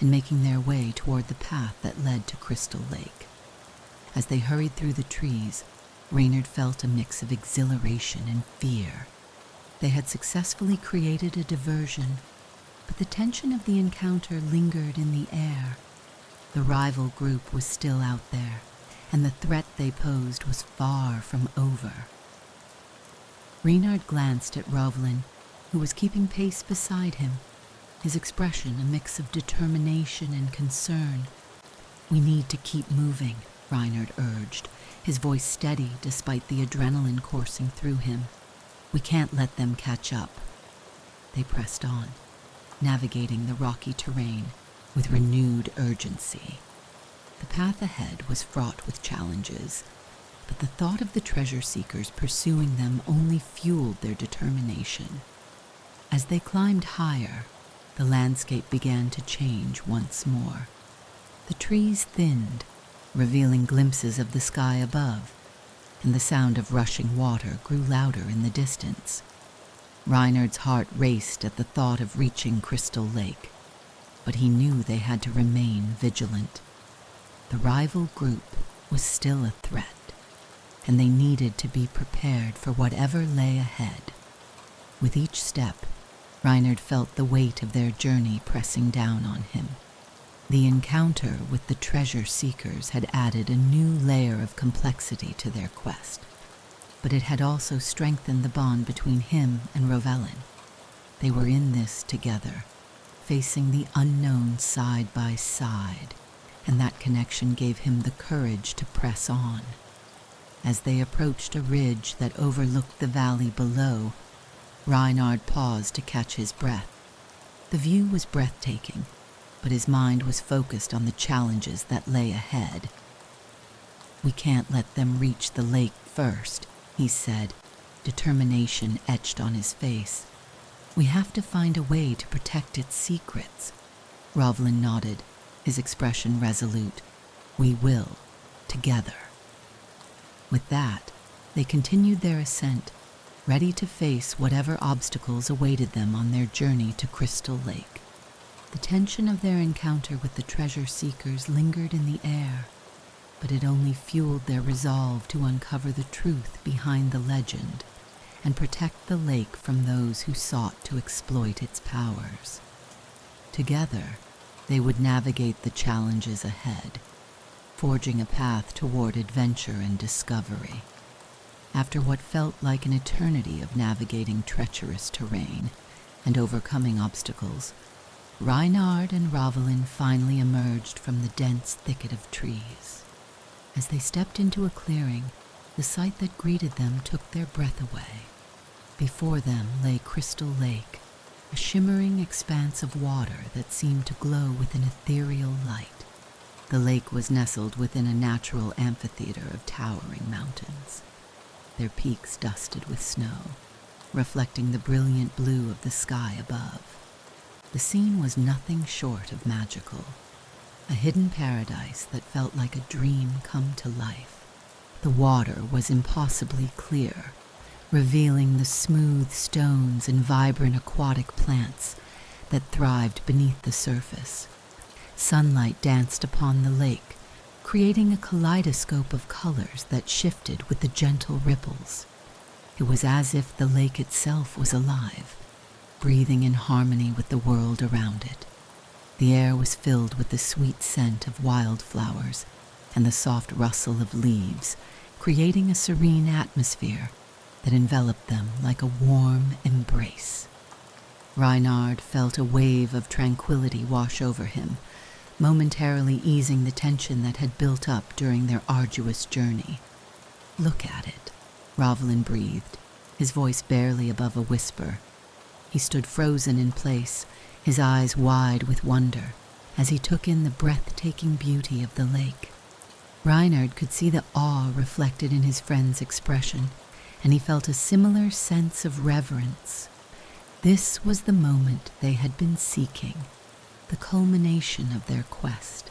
and making their way toward the path that led to Crystal Lake. As they hurried through the trees, Reinhard felt a mix of exhilaration and fear. They had successfully created a diversion, but the tension of the encounter lingered in the air. The rival group was still out there, and the threat they posed was far from over. Reinhard glanced at Rovelyn, who was keeping pace beside him, his expression a mix of determination and concern. "We need to keep moving," Reinhard urged, his voice steady despite the adrenaline coursing through him. "We can't let them catch up." They pressed on, navigating the rocky terrain with renewed urgency. The path ahead was fraught with challenges, but the thought of the treasure seekers pursuing them only fueled their determination. As they climbed higher, the landscape began to change once more. The trees thinned, revealing glimpses of the sky above, and the sound of rushing water grew louder in the distance. Reinhard's heart raced at the thought of reaching Crystal Lake, but he knew they had to remain vigilant. The rival group was still a threat, and they needed to be prepared for whatever lay ahead. With each step, Reinhard felt the weight of their journey pressing down on him. The encounter with the treasure seekers had added a new layer of complexity to their quest, but it had also strengthened the bond between him and Rovelyn. They were in this together, facing the unknown side by side, and that connection gave him the courage to press on. As they approached a ridge that overlooked the valley below, Reinhard paused to catch his breath. The view was breathtaking, but his mind was focused on the challenges that lay ahead. "We can't let them reach the lake first," he said, determination etched on his face. "We have to find a way to protect its secrets." Rovelyn nodded, his expression resolute. "We will, together." With that, they continued their ascent, ready to face whatever obstacles awaited them on their journey to Crystal Lake. The tension of their encounter with the treasure seekers lingered in the air, but it only fueled their resolve to uncover the truth behind the legend and protect the lake from those who sought to exploit its powers. Together, they would navigate the challenges ahead, forging a path toward adventure and discovery. After what felt like an eternity of navigating treacherous terrain and overcoming obstacles, Reinhard and Ravelin finally emerged from the dense thicket of trees. As they stepped into a clearing, the sight that greeted them took their breath away. Before them lay Crystal Lake, a shimmering expanse of water that seemed to glow with an ethereal light. The lake was nestled within a natural amphitheater of towering mountains, their peaks dusted with snow, reflecting the brilliant blue of the sky above. The scene was nothing short of magical, a hidden paradise that felt like a dream come to life. The water was impossibly clear, revealing the smooth stones and vibrant aquatic plants that thrived beneath the surface. Sunlight danced upon the lake, creating a kaleidoscope of colors that shifted with the gentle ripples. It was as if the lake itself was alive, breathing in harmony with the world around it. The air was filled with the sweet scent of wildflowers and the soft rustle of leaves, creating a serene atmosphere that enveloped them like a warm embrace. Reinhard felt a wave of tranquility wash over him, momentarily easing the tension that had built up during their arduous journey. "Look at it," Ravelin breathed, his voice barely above a whisper. He stood frozen in place, his eyes wide with wonder, as he took in the breathtaking beauty of the lake. Reinhard could see the awe reflected in his friend's expression, and he felt a similar sense of reverence. This was the moment they had been seeking, the culmination of their quest,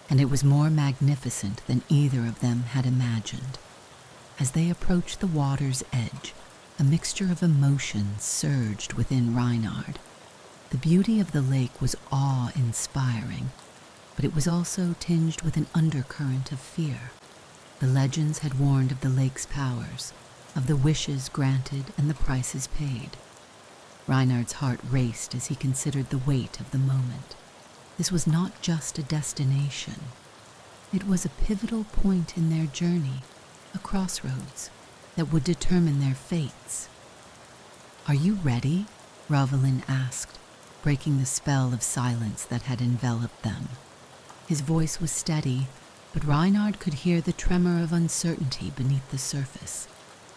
and it was more magnificent than either of them had imagined. As they approached the water's edge, a mixture of emotions surged within Reinhard. The beauty of the lake was awe-inspiring, but it was also tinged with an undercurrent of fear. The legends had warned of the lake's powers, of the wishes granted and the prices paid. Reinhard's heart raced as he considered the weight of the moment. This was not just a destination. It was a pivotal point in their journey, a crossroads that would determine their fates. "Are you ready?" Ravelin asked, breaking the spell of silence that had enveloped them. His voice was steady, but Reinhard could hear the tremor of uncertainty beneath the surface.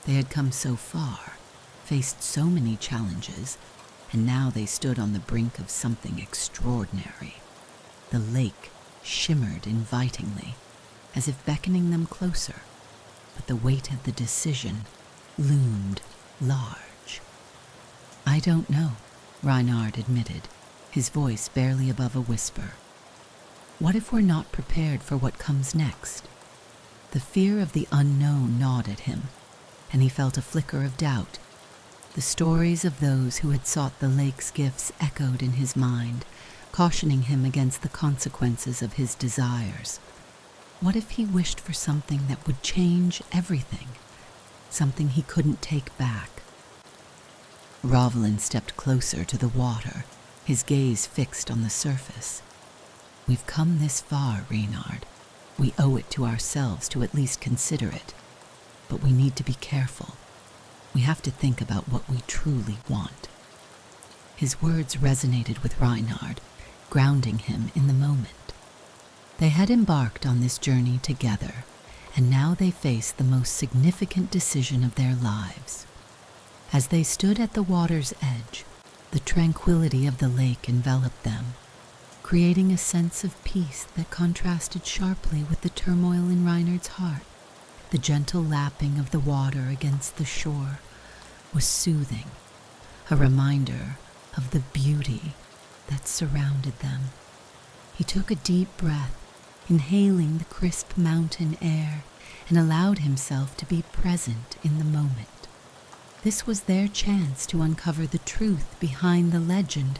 They had come so far, faced so many challenges, and now they stood on the brink of something extraordinary. The lake shimmered invitingly, as if beckoning them closer, but the weight of the decision loomed large. "I don't know," Reinhard admitted, his voice barely above a whisper. "What if we're not prepared for what comes next?" The fear of the unknown gnawed at him, and he felt a flicker of doubt. The stories of those who had sought the lake's gifts echoed in his mind, cautioning him against the consequences of his desires. What if he wished for something that would change everything, something he couldn't take back? Ravelin stepped closer to the water, his gaze fixed on the surface. "We've come this far, Reinhard. We owe it to ourselves to at least consider it. But we need to be careful. We have to think about what we truly want." His words resonated with Reinhard, grounding him in the moment. They had embarked on this journey together, and now they faced the most significant decision of their lives. As they stood at the water's edge, the tranquility of the lake enveloped them, creating a sense of peace that contrasted sharply with the turmoil in Reinhard's heart. The gentle lapping of the water against the shore was soothing, a reminder of the beauty that surrounded them. He took a deep breath, inhaling the crisp mountain air, and allowed himself to be present in the moment. This was their chance to uncover the truth behind the legend,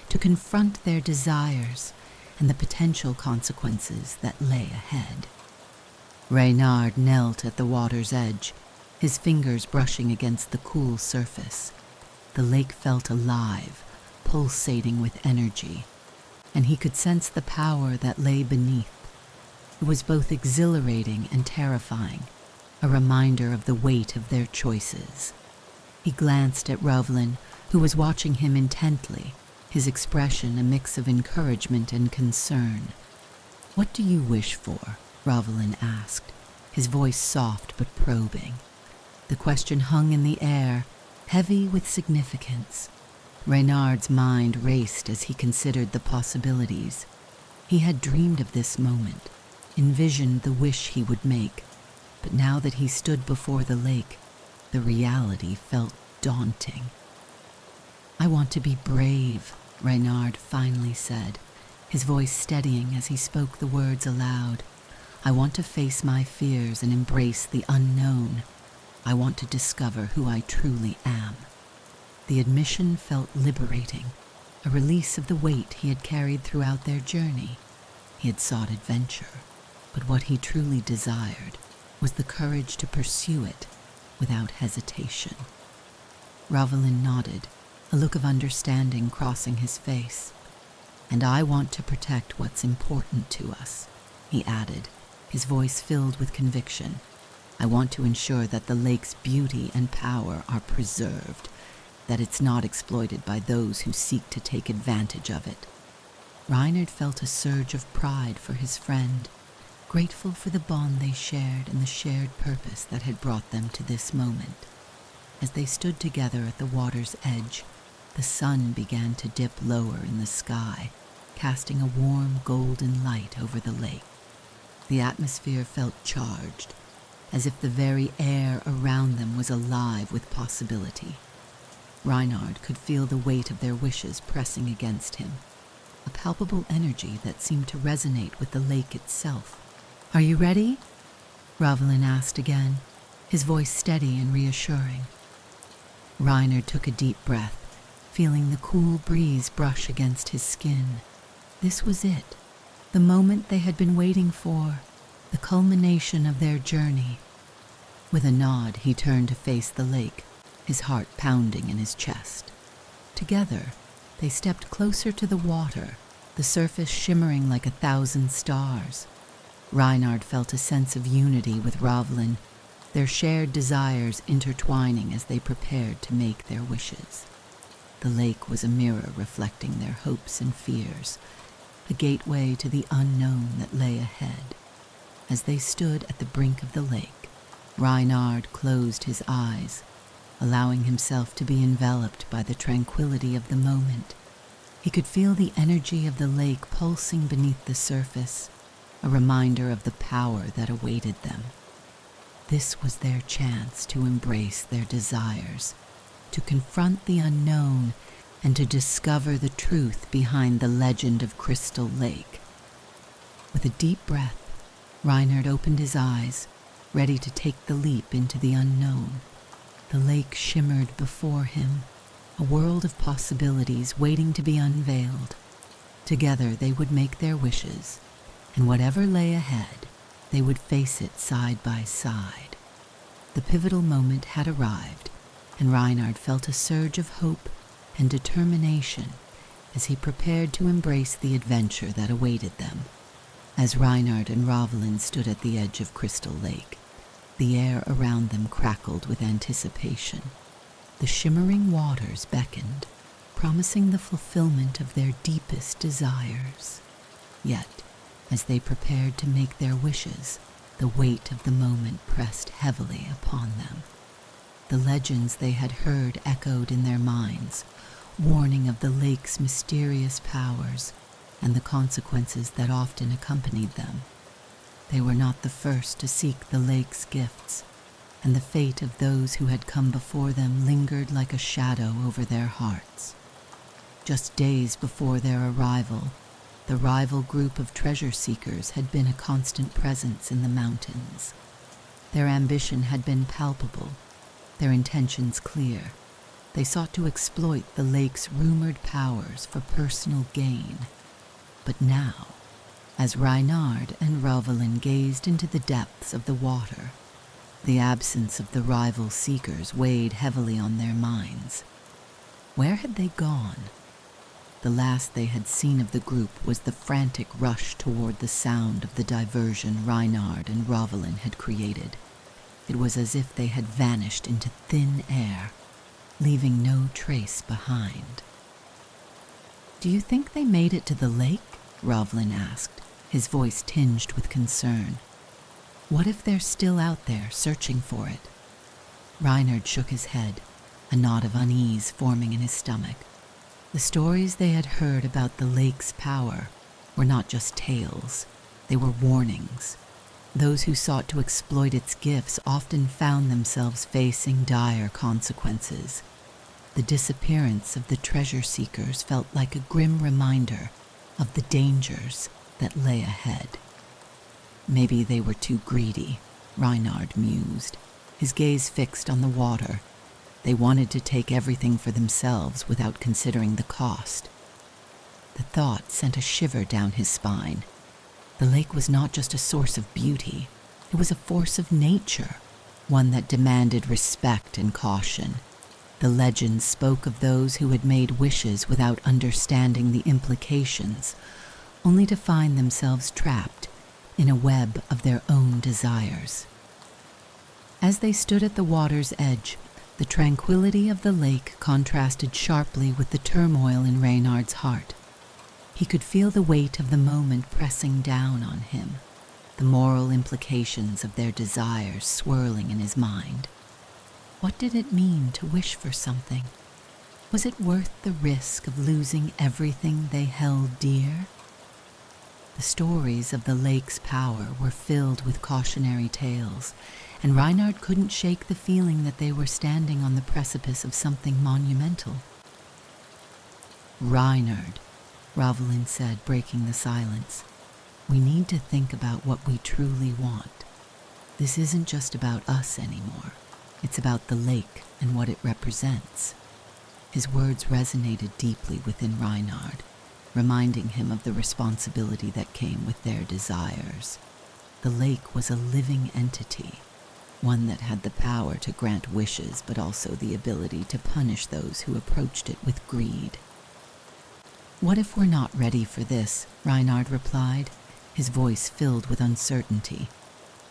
to confront their desires and the potential consequences that lay ahead. Reynard knelt at the water's edge, his fingers brushing against the cool surface. The lake felt alive, pulsating with energy, and he could sense the power that lay beneath. It was both exhilarating and terrifying, a reminder of the weight of their choices. He glanced at Rovlin, who was watching him intently, his expression a mix of encouragement and concern. "What do you wish for?" Rovlin asked, his voice soft but probing. The question hung in the air, heavy with significance. Reynard's mind raced as he considered the possibilities. He had dreamed of this moment, envisioned the wish he would make, but now that he stood before the lake, the reality felt daunting. "I want to be brave," Reynard finally said, his voice steadying as he spoke the words aloud. "I want to face my fears and embrace the unknown. I want to discover who I truly am." The admission felt liberating, a release of the weight he had carried throughout their journey. He had sought adventure, but what he truly desired was the courage to pursue it without hesitation. Rovlin nodded, a look of understanding crossing his face. "And I want to protect what's important to us," he added, his voice filled with conviction. "I want to ensure that the lake's beauty and power are preserved, that it's not exploited by those who seek to take advantage of it." Reynard felt a surge of pride for his friend, grateful for the bond they shared and the shared purpose that had brought them to this moment. As they stood together at the water's edge, the sun began to dip lower in the sky, casting a warm golden light over the lake. The atmosphere felt charged, as if the very air around them was alive with possibility. Reynard could feel the weight of their wishes pressing against him, a palpable energy that seemed to resonate with the lake itself. "Are you ready?" Rovlin asked again, his voice steady and reassuring. Reynard took a deep breath, feeling the cool breeze brush against his skin. This was it, the moment they had been waiting for, the culmination of their journey. With a nod, he turned to face the lake, his heart pounding in his chest. Together, they stepped closer to the water, the surface shimmering like 1,000 stars. Reynard felt a sense of unity with Rovlin, their shared desires intertwining as they prepared to make their wishes. The lake was a mirror reflecting their hopes and fears, a gateway to the unknown that lay ahead. As they stood at the brink of the lake, Reynard closed his eyes, allowing himself to be enveloped by the tranquility of the moment. He could feel the energy of the lake pulsing beneath the surface, a reminder of the power that awaited them. This was their chance to embrace their desires, to confront the unknown, and to discover the truth behind the legend of Crystal Lake. With a deep breath, Reynard opened his eyes, ready to take the leap into the unknown. The lake shimmered before him, a world of possibilities waiting to be unveiled. Together they would make their wishes, and whatever lay ahead, they would face it side by side. The pivotal moment had arrived, and Reynard felt a surge of hope and determination as he prepared to embrace the adventure that awaited them. As Reynard and Rovlin stood at the edge of Crystal Lake, the air around them crackled with anticipation. The shimmering waters beckoned, promising the fulfillment of their deepest desires. Yet, as they prepared to make their wishes, the weight of the moment pressed heavily upon them. The legends they had heard echoed in their minds, warning of the lake's mysterious powers and the consequences that often accompanied them. They were not the first to seek the lake's gifts, and the fate of those who had come before them lingered like a shadow over their hearts. Just days before their arrival, the rival group of treasure seekers had been a constant presence in the mountains. Their ambition had been palpable, their intentions clear. They sought to exploit the lake's rumored powers for personal gain. But now, as Reinhard and Rovalyn gazed into the depths of the water, the absence of the rival seekers weighed heavily on their minds. Where had they gone? The last they had seen of the group was the frantic rush toward the sound of the diversion Reinhard and Rovalyn had created. It was as if they had vanished into thin air, leaving no trace behind. "Do you think they made it to the lake?" Rovalyn asked, his voice tinged with concern. "What if they're still out there searching for it?" Reinhard shook his head, a knot of unease forming in his stomach. The stories they had heard about the lake's power were not just tales, they were warnings. Those who sought to exploit its gifts often found themselves facing dire consequences. The disappearance of the treasure seekers felt like a grim reminder of the dangers that lay ahead. Maybe they were too greedy, Reinhard mused, his gaze fixed on the water. They wanted to take everything for themselves without considering the cost. The thought sent a shiver down his spine. The lake was not just a source of beauty, it was a force of nature, one that demanded respect and caution. The legends spoke of those who had made wishes without understanding the implications, only to find themselves trapped in a web of their own desires. As they stood at the water's edge, the tranquility of the lake contrasted sharply with the turmoil in Reinhard's heart. He could feel the weight of the moment pressing down on him, the moral implications of their desires swirling in his mind. What did it mean to wish for something? Was it worth the risk of losing everything they held dear? The stories of the lake's power were filled with cautionary tales, and Reinhard couldn't shake the feeling that they were standing on the precipice of something monumental. "Reinhard," Rovalyn said, breaking the silence, "we need to think about what we truly want. This isn't just about us anymore. It's about the lake and what it represents." His words resonated deeply within Reinhard, reminding him of the responsibility that came with their desires. The lake was a living entity, one that had the power to grant wishes but also the ability to punish those who approached it with greed. "What if we're not ready for this?" Reinhard replied, his voice filled with uncertainty.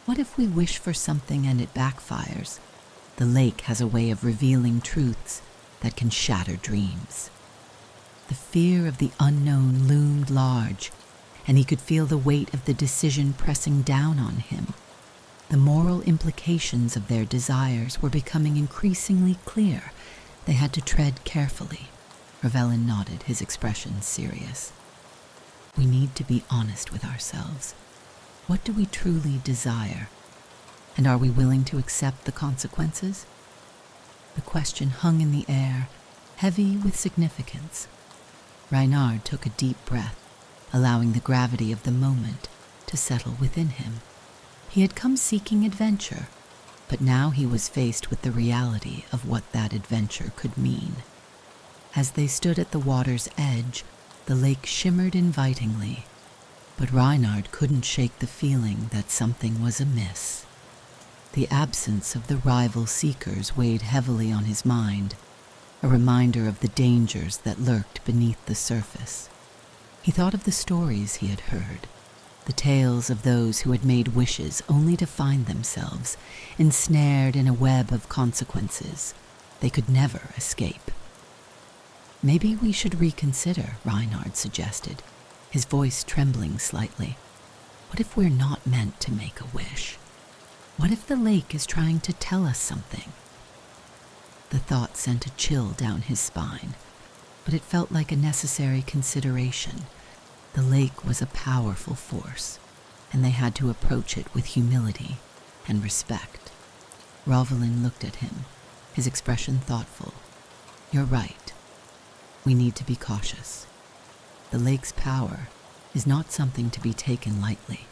"What if we wish for something and it backfires? The lake has a way of revealing truths that can shatter dreams." The fear of the unknown loomed large, and he could feel the weight of the decision pressing down on him. The moral implications of their desires were becoming increasingly clear. They had to tread carefully. Rovalyn nodded, his expression serious. "We need to be honest with ourselves. What do we truly desire? And are we willing to accept the consequences?" The question hung in the air, heavy with significance. Reinhard took a deep breath, allowing the gravity of the moment to settle within him. He had come seeking adventure, but now he was faced with the reality of what that adventure could mean. As they stood at the water's edge, the lake shimmered invitingly, but Reinhard couldn't shake the feeling that something was amiss. The absence of the rival seekers weighed heavily on his mind, a reminder of the dangers that lurked beneath the surface. He thought of the stories he had heard, the tales of those who had made wishes only to find themselves ensnared in a web of consequences they could never escape. "Maybe we should reconsider," Reinhard suggested, his voice trembling slightly. "What if we're not meant to make a wish? What if the lake is trying to tell us something?" The thought sent a chill down his spine, but it felt like a necessary consideration. The lake was a powerful force, and they had to approach it with humility and respect. Rovalyn looked at him, his expression thoughtful. "You're right. We need to be cautious. The lake's power is not something to be taken lightly."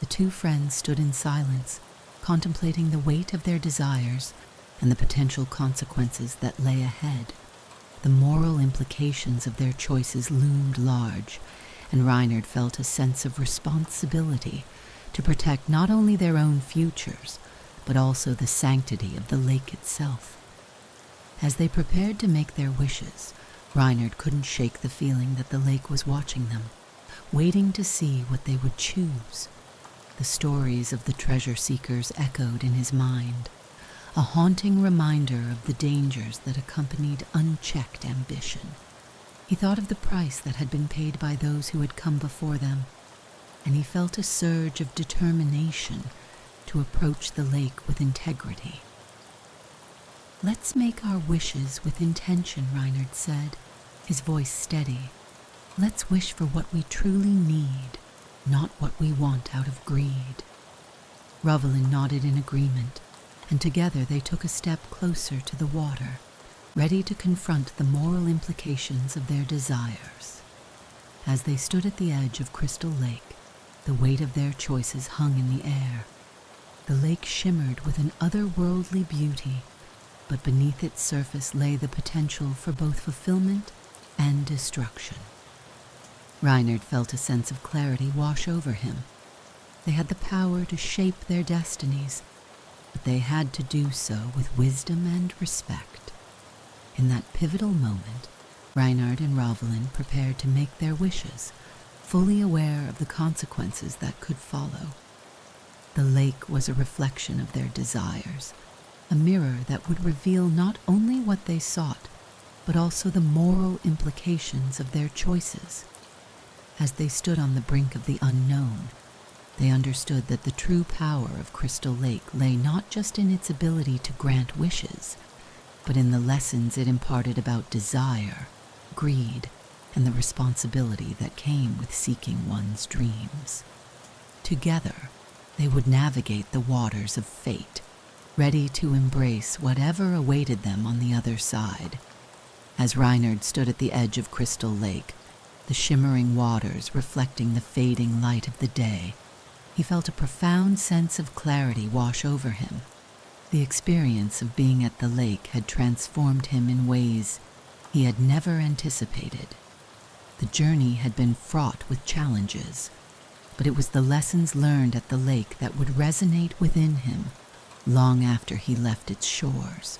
The two friends stood in silence, contemplating the weight of their desires and the potential consequences that lay ahead. The moral implications of their choices loomed large, and Reinhard felt a sense of responsibility to protect not only their own futures, but also the sanctity of the lake itself. As they prepared to make their wishes, Reinhard couldn't shake the feeling that the lake was watching them, waiting to see what they would choose. The stories of the treasure seekers echoed in his mind, a haunting reminder of the dangers that accompanied unchecked ambition. He thought of the price that had been paid by those who had come before them, and he felt a surge of determination to approach the lake with integrity. "Let's make our wishes with intention," Reinhard said, his voice steady. "Let's wish for what we truly need, not what we want out of greed." Rovelin nodded in agreement, and together they took a step closer to the water, ready to confront the moral implications of their desires. As they stood at the edge of Crystal Lake, the weight of their choices hung in the air. The lake shimmered with an otherworldly beauty, but beneath its surface lay the potential for both fulfillment and destruction. Reinhard felt a sense of clarity wash over him. They had the power to shape their destinies, but they had to do so with wisdom and respect. In that pivotal moment, Reinhard and Rovelin prepared to make their wishes, fully aware of the consequences that could follow. The lake was a reflection of their desires, a mirror that would reveal not only what they sought, but also the moral implications of their choices. As they stood on the brink of the unknown, they understood that the true power of Crystal Lake lay not just in its ability to grant wishes, but in the lessons it imparted about desire, greed, and the responsibility that came with seeking one's dreams. Together, they would navigate the waters of fate, ready to embrace whatever awaited them on the other side. As Reinhard stood at the edge of Crystal Lake, the shimmering waters reflecting the fading light of the day, he felt a profound sense of clarity wash over him. The experience of being at the lake had transformed him in ways he had never anticipated. The journey had been fraught with challenges, but it was the lessons learned at the lake that would resonate within him long after he left its shores.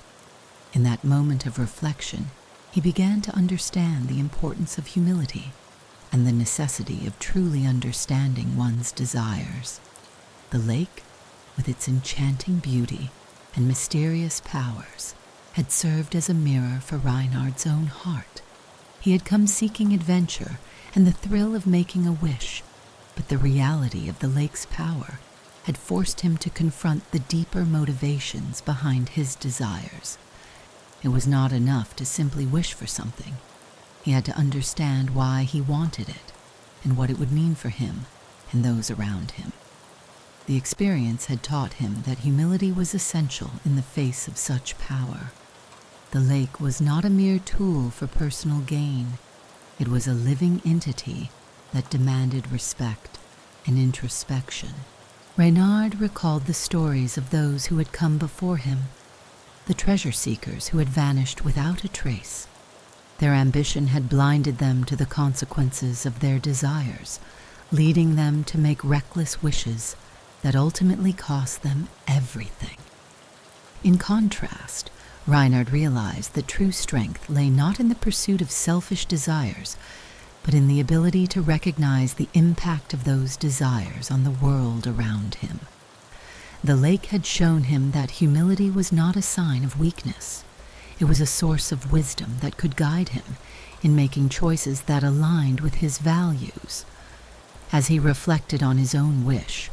In that moment of reflection, he began to understand the importance of humility and the necessity of truly understanding one's desires. The lake, with its enchanting beauty and mysterious powers, had served as a mirror for Reinhard's own heart. He had come seeking adventure and the thrill of making a wish, but the reality of the lake's power had forced him to confront the deeper motivations behind his desires. It was not enough to simply wish for something. He had to understand why he wanted it and what it would mean for him and those around him. The experience had taught him that humility was essential in the face of such power. The lake was not a mere tool for personal gain. It was a living entity that demanded respect and introspection. Reinhard recalled the stories of those who had come before him, the treasure seekers who had vanished without a trace. Their ambition had blinded them to the consequences of their desires, leading them to make reckless wishes that ultimately cost them everything. In contrast, Reinhard realized that true strength lay not in the pursuit of selfish desires, but in the ability to recognize the impact of those desires on the world around him. The lake had shown him that humility was not a sign of weakness. It was a source of wisdom that could guide him in making choices that aligned with his values. As he reflected on his own wish,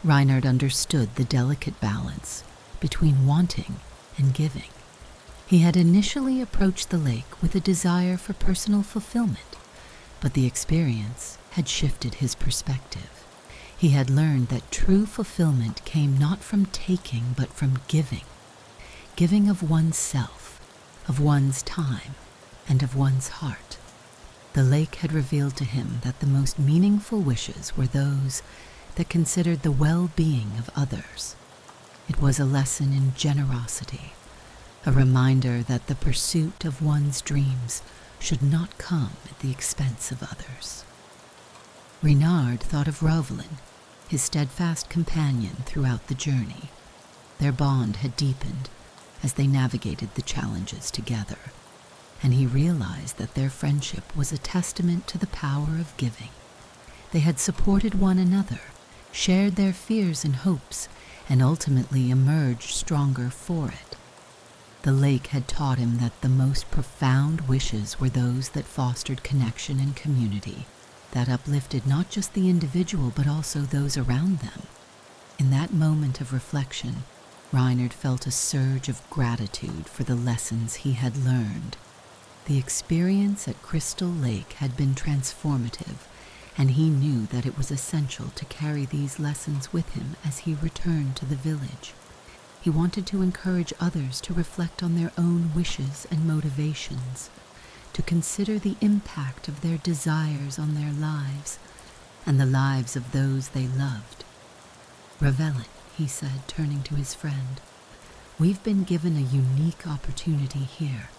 Reinhard understood the delicate balance between wanting and giving. He had initially approached the lake with a desire for personal fulfillment, but the experience had shifted his perspective. He had learned that true fulfillment came not from taking, but from giving. Giving of oneself, of one's time, and of one's heart. The lake had revealed to him that the most meaningful wishes were those that considered the well-being of others. It was a lesson in generosity, a reminder that the pursuit of one's dreams should not come at the expense of others. Reynard thought of Rovelin, his steadfast companion throughout the journey. Their bond had deepened as they navigated the challenges together, and he realized that their friendship was a testament to the power of giving. They had supported one another, shared their fears and hopes, and ultimately emerged stronger for it. The lake had taught him that the most profound wishes were those that fostered connection and community, that uplifted not just the individual but also those around them. In that moment of reflection, Reynard felt a surge of gratitude for the lessons he had learned. The experience at Crystal Lake had been transformative, and he knew that it was essential to carry these lessons with him as he returned to the village. He wanted to encourage others to reflect on their own wishes and motivations, to consider the impact of their desires on their lives and the lives of those they loved. "Rovelin," he said, turning to his friend, "we've been given a unique opportunity here.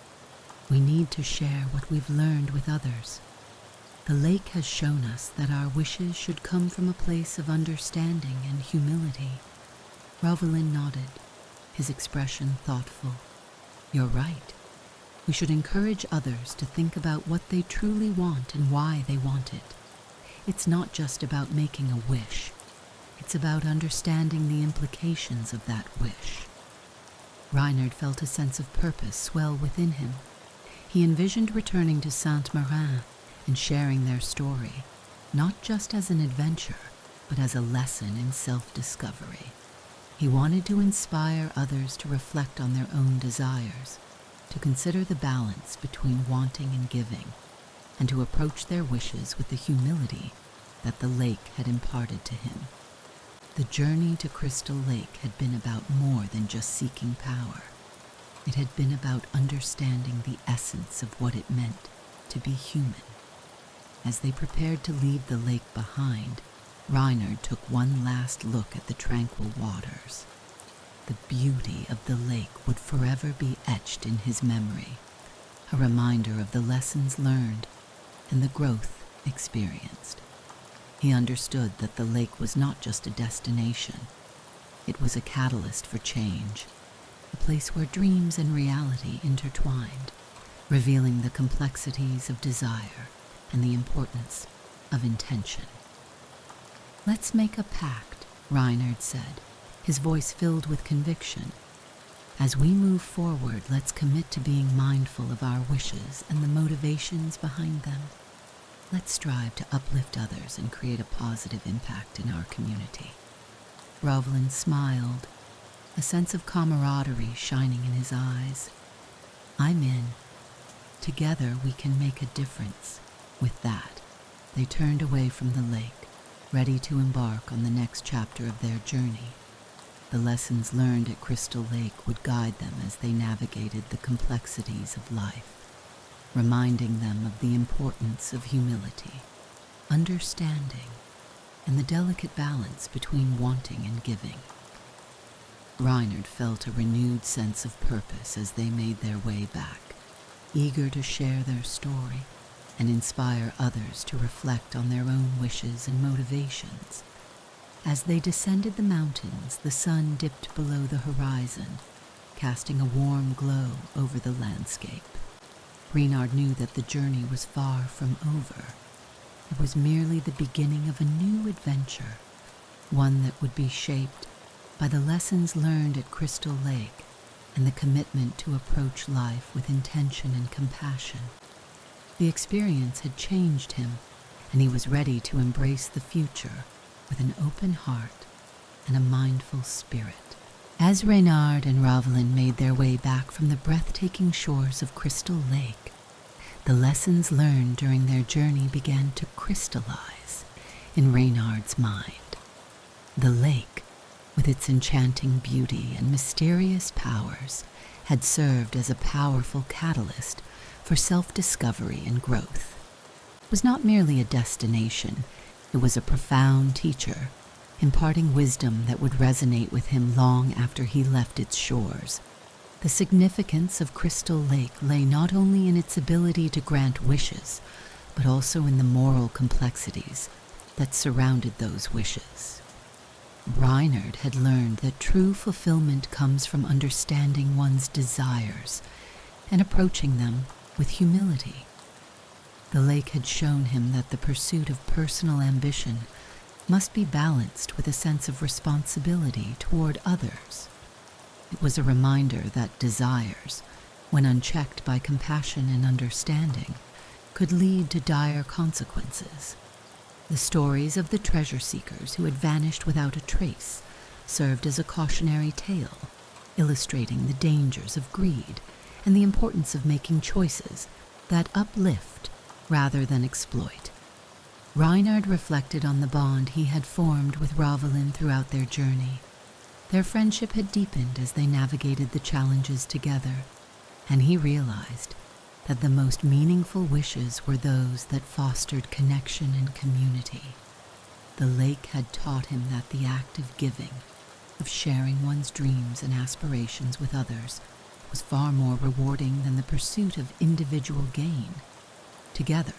We need to share what we've learned with others. The lake has shown us that our wishes should come from a place of understanding and humility." Rovelin nodded, his expression thoughtful. "You're right. We should encourage others to think about what they truly want and why they want it. It's not just about making a wish. It's about understanding the implications of that wish." Reynard felt a sense of purpose swell within him. He envisioned returning to Saint-Marin and sharing their story, not just as an adventure, but as a lesson in self-discovery. He wanted to inspire others to reflect on their own desires, to consider the balance between wanting and giving, and to approach their wishes with the humility that the lake had imparted to him. The journey to Crystal Lake had been about more than just seeking power. It had been about understanding the essence of what it meant to be human. As they prepared to leave the lake behind, Reynard took one last look at the tranquil waters. The beauty of the lake would forever be etched in his memory, a reminder of the lessons learned and the growth experienced. He understood that the lake was not just a destination. It was a catalyst for change, a place where dreams and reality intertwined, revealing the complexities of desire and the importance of intention. "Let's make a pact," Reynard said, his voice filled with conviction. "As we move forward, let's commit to being mindful of our wishes and the motivations behind them. Let's strive to uplift others and create a positive impact in our community." Rovelin smiled, a sense of camaraderie shining in his eyes. "I'm in. Together we can make a difference." With that, they turned away from the lake, ready to embark on the next chapter of their journey. The lessons learned at Crystal Lake would guide them as they navigated the complexities of life, reminding them of the importance of humility, understanding, and the delicate balance between wanting and giving. Reynard felt a renewed sense of purpose as they made their way back, eager to share their story and inspire others to reflect on their own wishes and motivations. As they descended the mountains, the sun dipped below the horizon, casting a warm glow over the landscape. Reynard knew that the journey was far from over. It was merely the beginning of a new adventure, one that would be shaped by the lessons learned at Crystal Lake and the commitment to approach life with intention and compassion. The experience had changed him, and he was ready to embrace the future with an open heart and a mindful spirit. As Reynard and Rovelin made their way back from the breathtaking shores of Crystal Lake, the lessons learned during their journey began to crystallize in Reynard's mind. The lake, with its enchanting beauty and mysterious powers, had served as a powerful catalyst for self-discovery and growth. It was not merely a destination, it was a profound teacher, imparting wisdom that would resonate with him long after he left its shores. The significance of Crystal Lake lay not only in its ability to grant wishes, but also in the moral complexities that surrounded those wishes. Reinhard had learned that true fulfillment comes from understanding one's desires and approaching them with humility. The lake had shown him that the pursuit of personal ambition must be balanced with a sense of responsibility toward others. It was a reminder that desires, when unchecked by compassion and understanding, could lead to dire consequences. The stories of the treasure seekers who had vanished without a trace served as a cautionary tale, illustrating the dangers of greed and the importance of making choices that uplift rather than exploit. Reinhard reflected on the bond he had formed with Ravelin throughout their journey. Their friendship had deepened as they navigated the challenges together, and he realized that the most meaningful wishes were those that fostered connection and community. The lake had taught him that the act of giving, of sharing one's dreams and aspirations with others, was far more rewarding than the pursuit of individual gain. Together,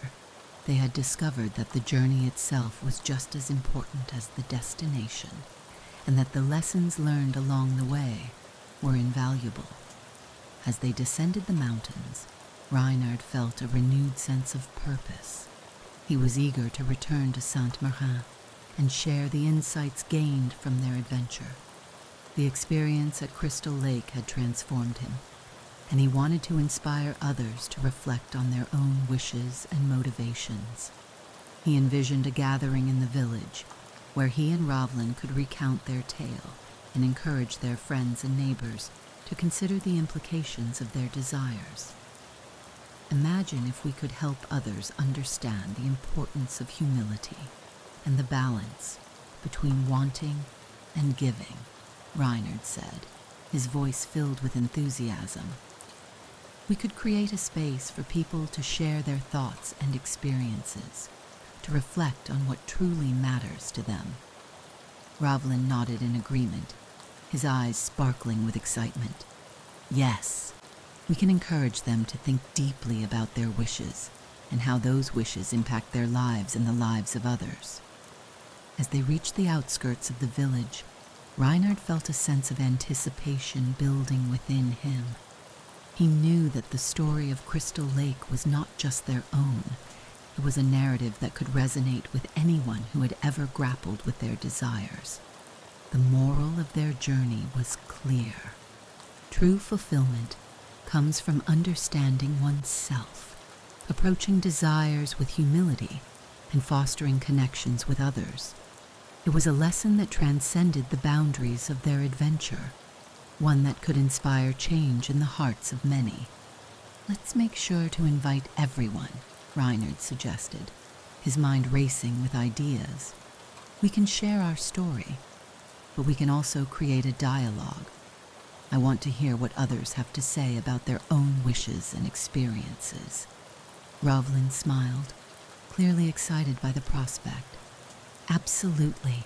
they had discovered that the journey itself was just as important as the destination, and that the lessons learned along the way were invaluable. As they descended the mountains, Reinhard felt a renewed sense of purpose. He was eager to return to Saint-Marin and share the insights gained from their adventure. The experience at Crystal Lake had transformed him, and he wanted to inspire others to reflect on their own wishes and motivations. He envisioned a gathering in the village where he and Ravelin could recount their tale and encourage their friends and neighbors to consider the implications of their desires. Imagine if we could help others understand the importance of humility and the balance between wanting and giving, Reinhard said, his voice filled with enthusiasm. We could create a space for people to share their thoughts and experiences, to reflect on what truly matters to them. Ravelin nodded in agreement, his eyes sparkling with excitement. Yes, we can encourage them to think deeply about their wishes and how those wishes impact their lives and the lives of others. As they reached the outskirts of the village, Reinhard felt a sense of anticipation building within him. He knew that the story of Crystal Lake was not just their own. It was a narrative that could resonate with anyone who had ever grappled with their desires. The moral of their journey was clear. True fulfillment comes from understanding oneself, approaching desires with humility, and fostering connections with others. It was a lesson that transcended the boundaries of their adventure, one that could inspire change in the hearts of many. Let's make sure to invite everyone, Reinhard suggested, his mind racing with ideas. We can share our story, but we can also create a dialogue. I want to hear what others have to say about their own wishes and experiences. Ravelin smiled, clearly excited by the prospect. Absolutely.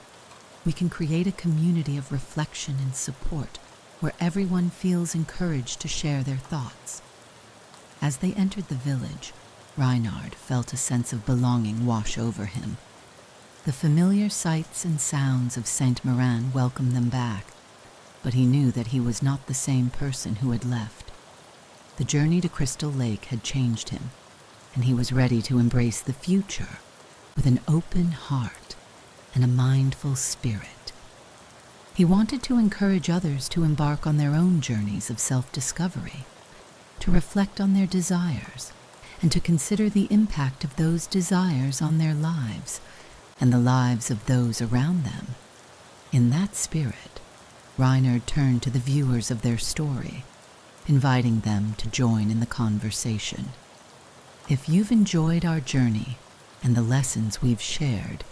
We can create a community of reflection and support where everyone feels encouraged to share their thoughts. As they entered the village, Reinhard felt a sense of belonging wash over him. The familiar sights and sounds of Saint-Marin welcomed them back, but he knew that he was not the same person who had left. The journey to Crystal Lake had changed him, and he was ready to embrace the future with an open heart and a mindful spirit. He wanted to encourage others to embark on their own journeys of self-discovery, to reflect on their desires, and to consider the impact of those desires on their lives and the lives of those around them. In that spirit, Reinhard turned to the viewers of their story, inviting them to join in the conversation. If you've enjoyed our journey and the lessons we've shared,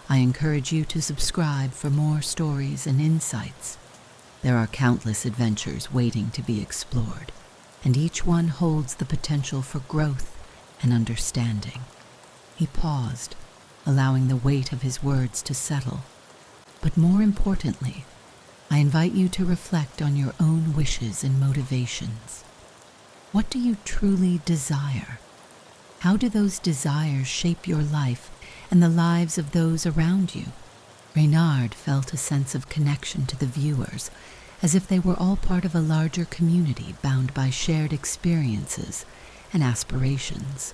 I encourage you to subscribe for more stories and insights. There are countless adventures waiting to be explored, and each one holds the potential for growth and understanding. He paused, allowing the weight of his words to settle. But more importantly, I invite you to reflect on your own wishes and motivations. What do you truly desire? How do those desires shape your life and the lives of those around you? Reynard felt a sense of connection to the viewers, as if they were all part of a larger community bound by shared experiences and aspirations.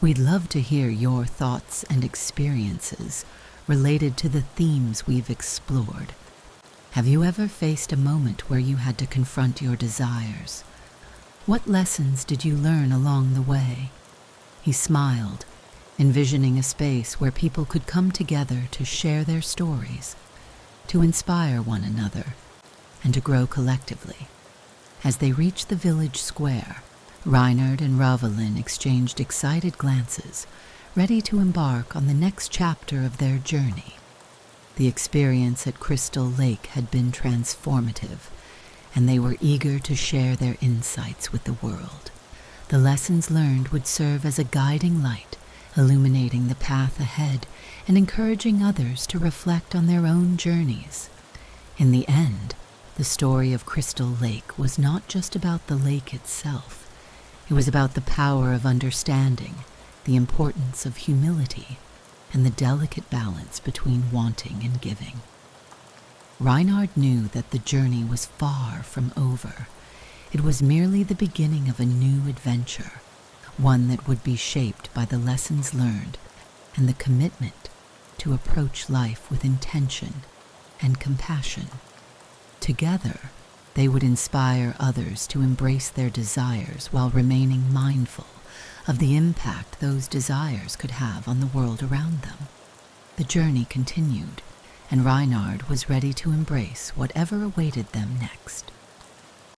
We'd love to hear your thoughts and experiences related to the themes we've explored. Have you ever faced a moment where you had to confront your desires? What lessons did you learn along the way? He smiled, envisioning a space where people could come together to share their stories, to inspire one another, and to grow collectively. As they reached the village square, Reinhard and Ravelin exchanged excited glances, ready to embark on the next chapter of their journey. The experience at Crystal Lake had been transformative, and they were eager to share their insights with the world. The lessons learned would serve as a guiding light, illuminating the path ahead and encouraging others to reflect on their own journeys. In the end, the story of Crystal Lake was not just about the lake itself. It was about the power of understanding, the importance of humility, and the delicate balance between wanting and giving. Reinhard knew that the journey was far from over. It was merely the beginning of a new adventure, one that would be shaped by the lessons learned and the commitment to approach life with intention and compassion. Together, they would inspire others to embrace their desires while remaining mindful of the impact those desires could have on the world around them. The journey continued, and Reinhard was ready to embrace whatever awaited them next.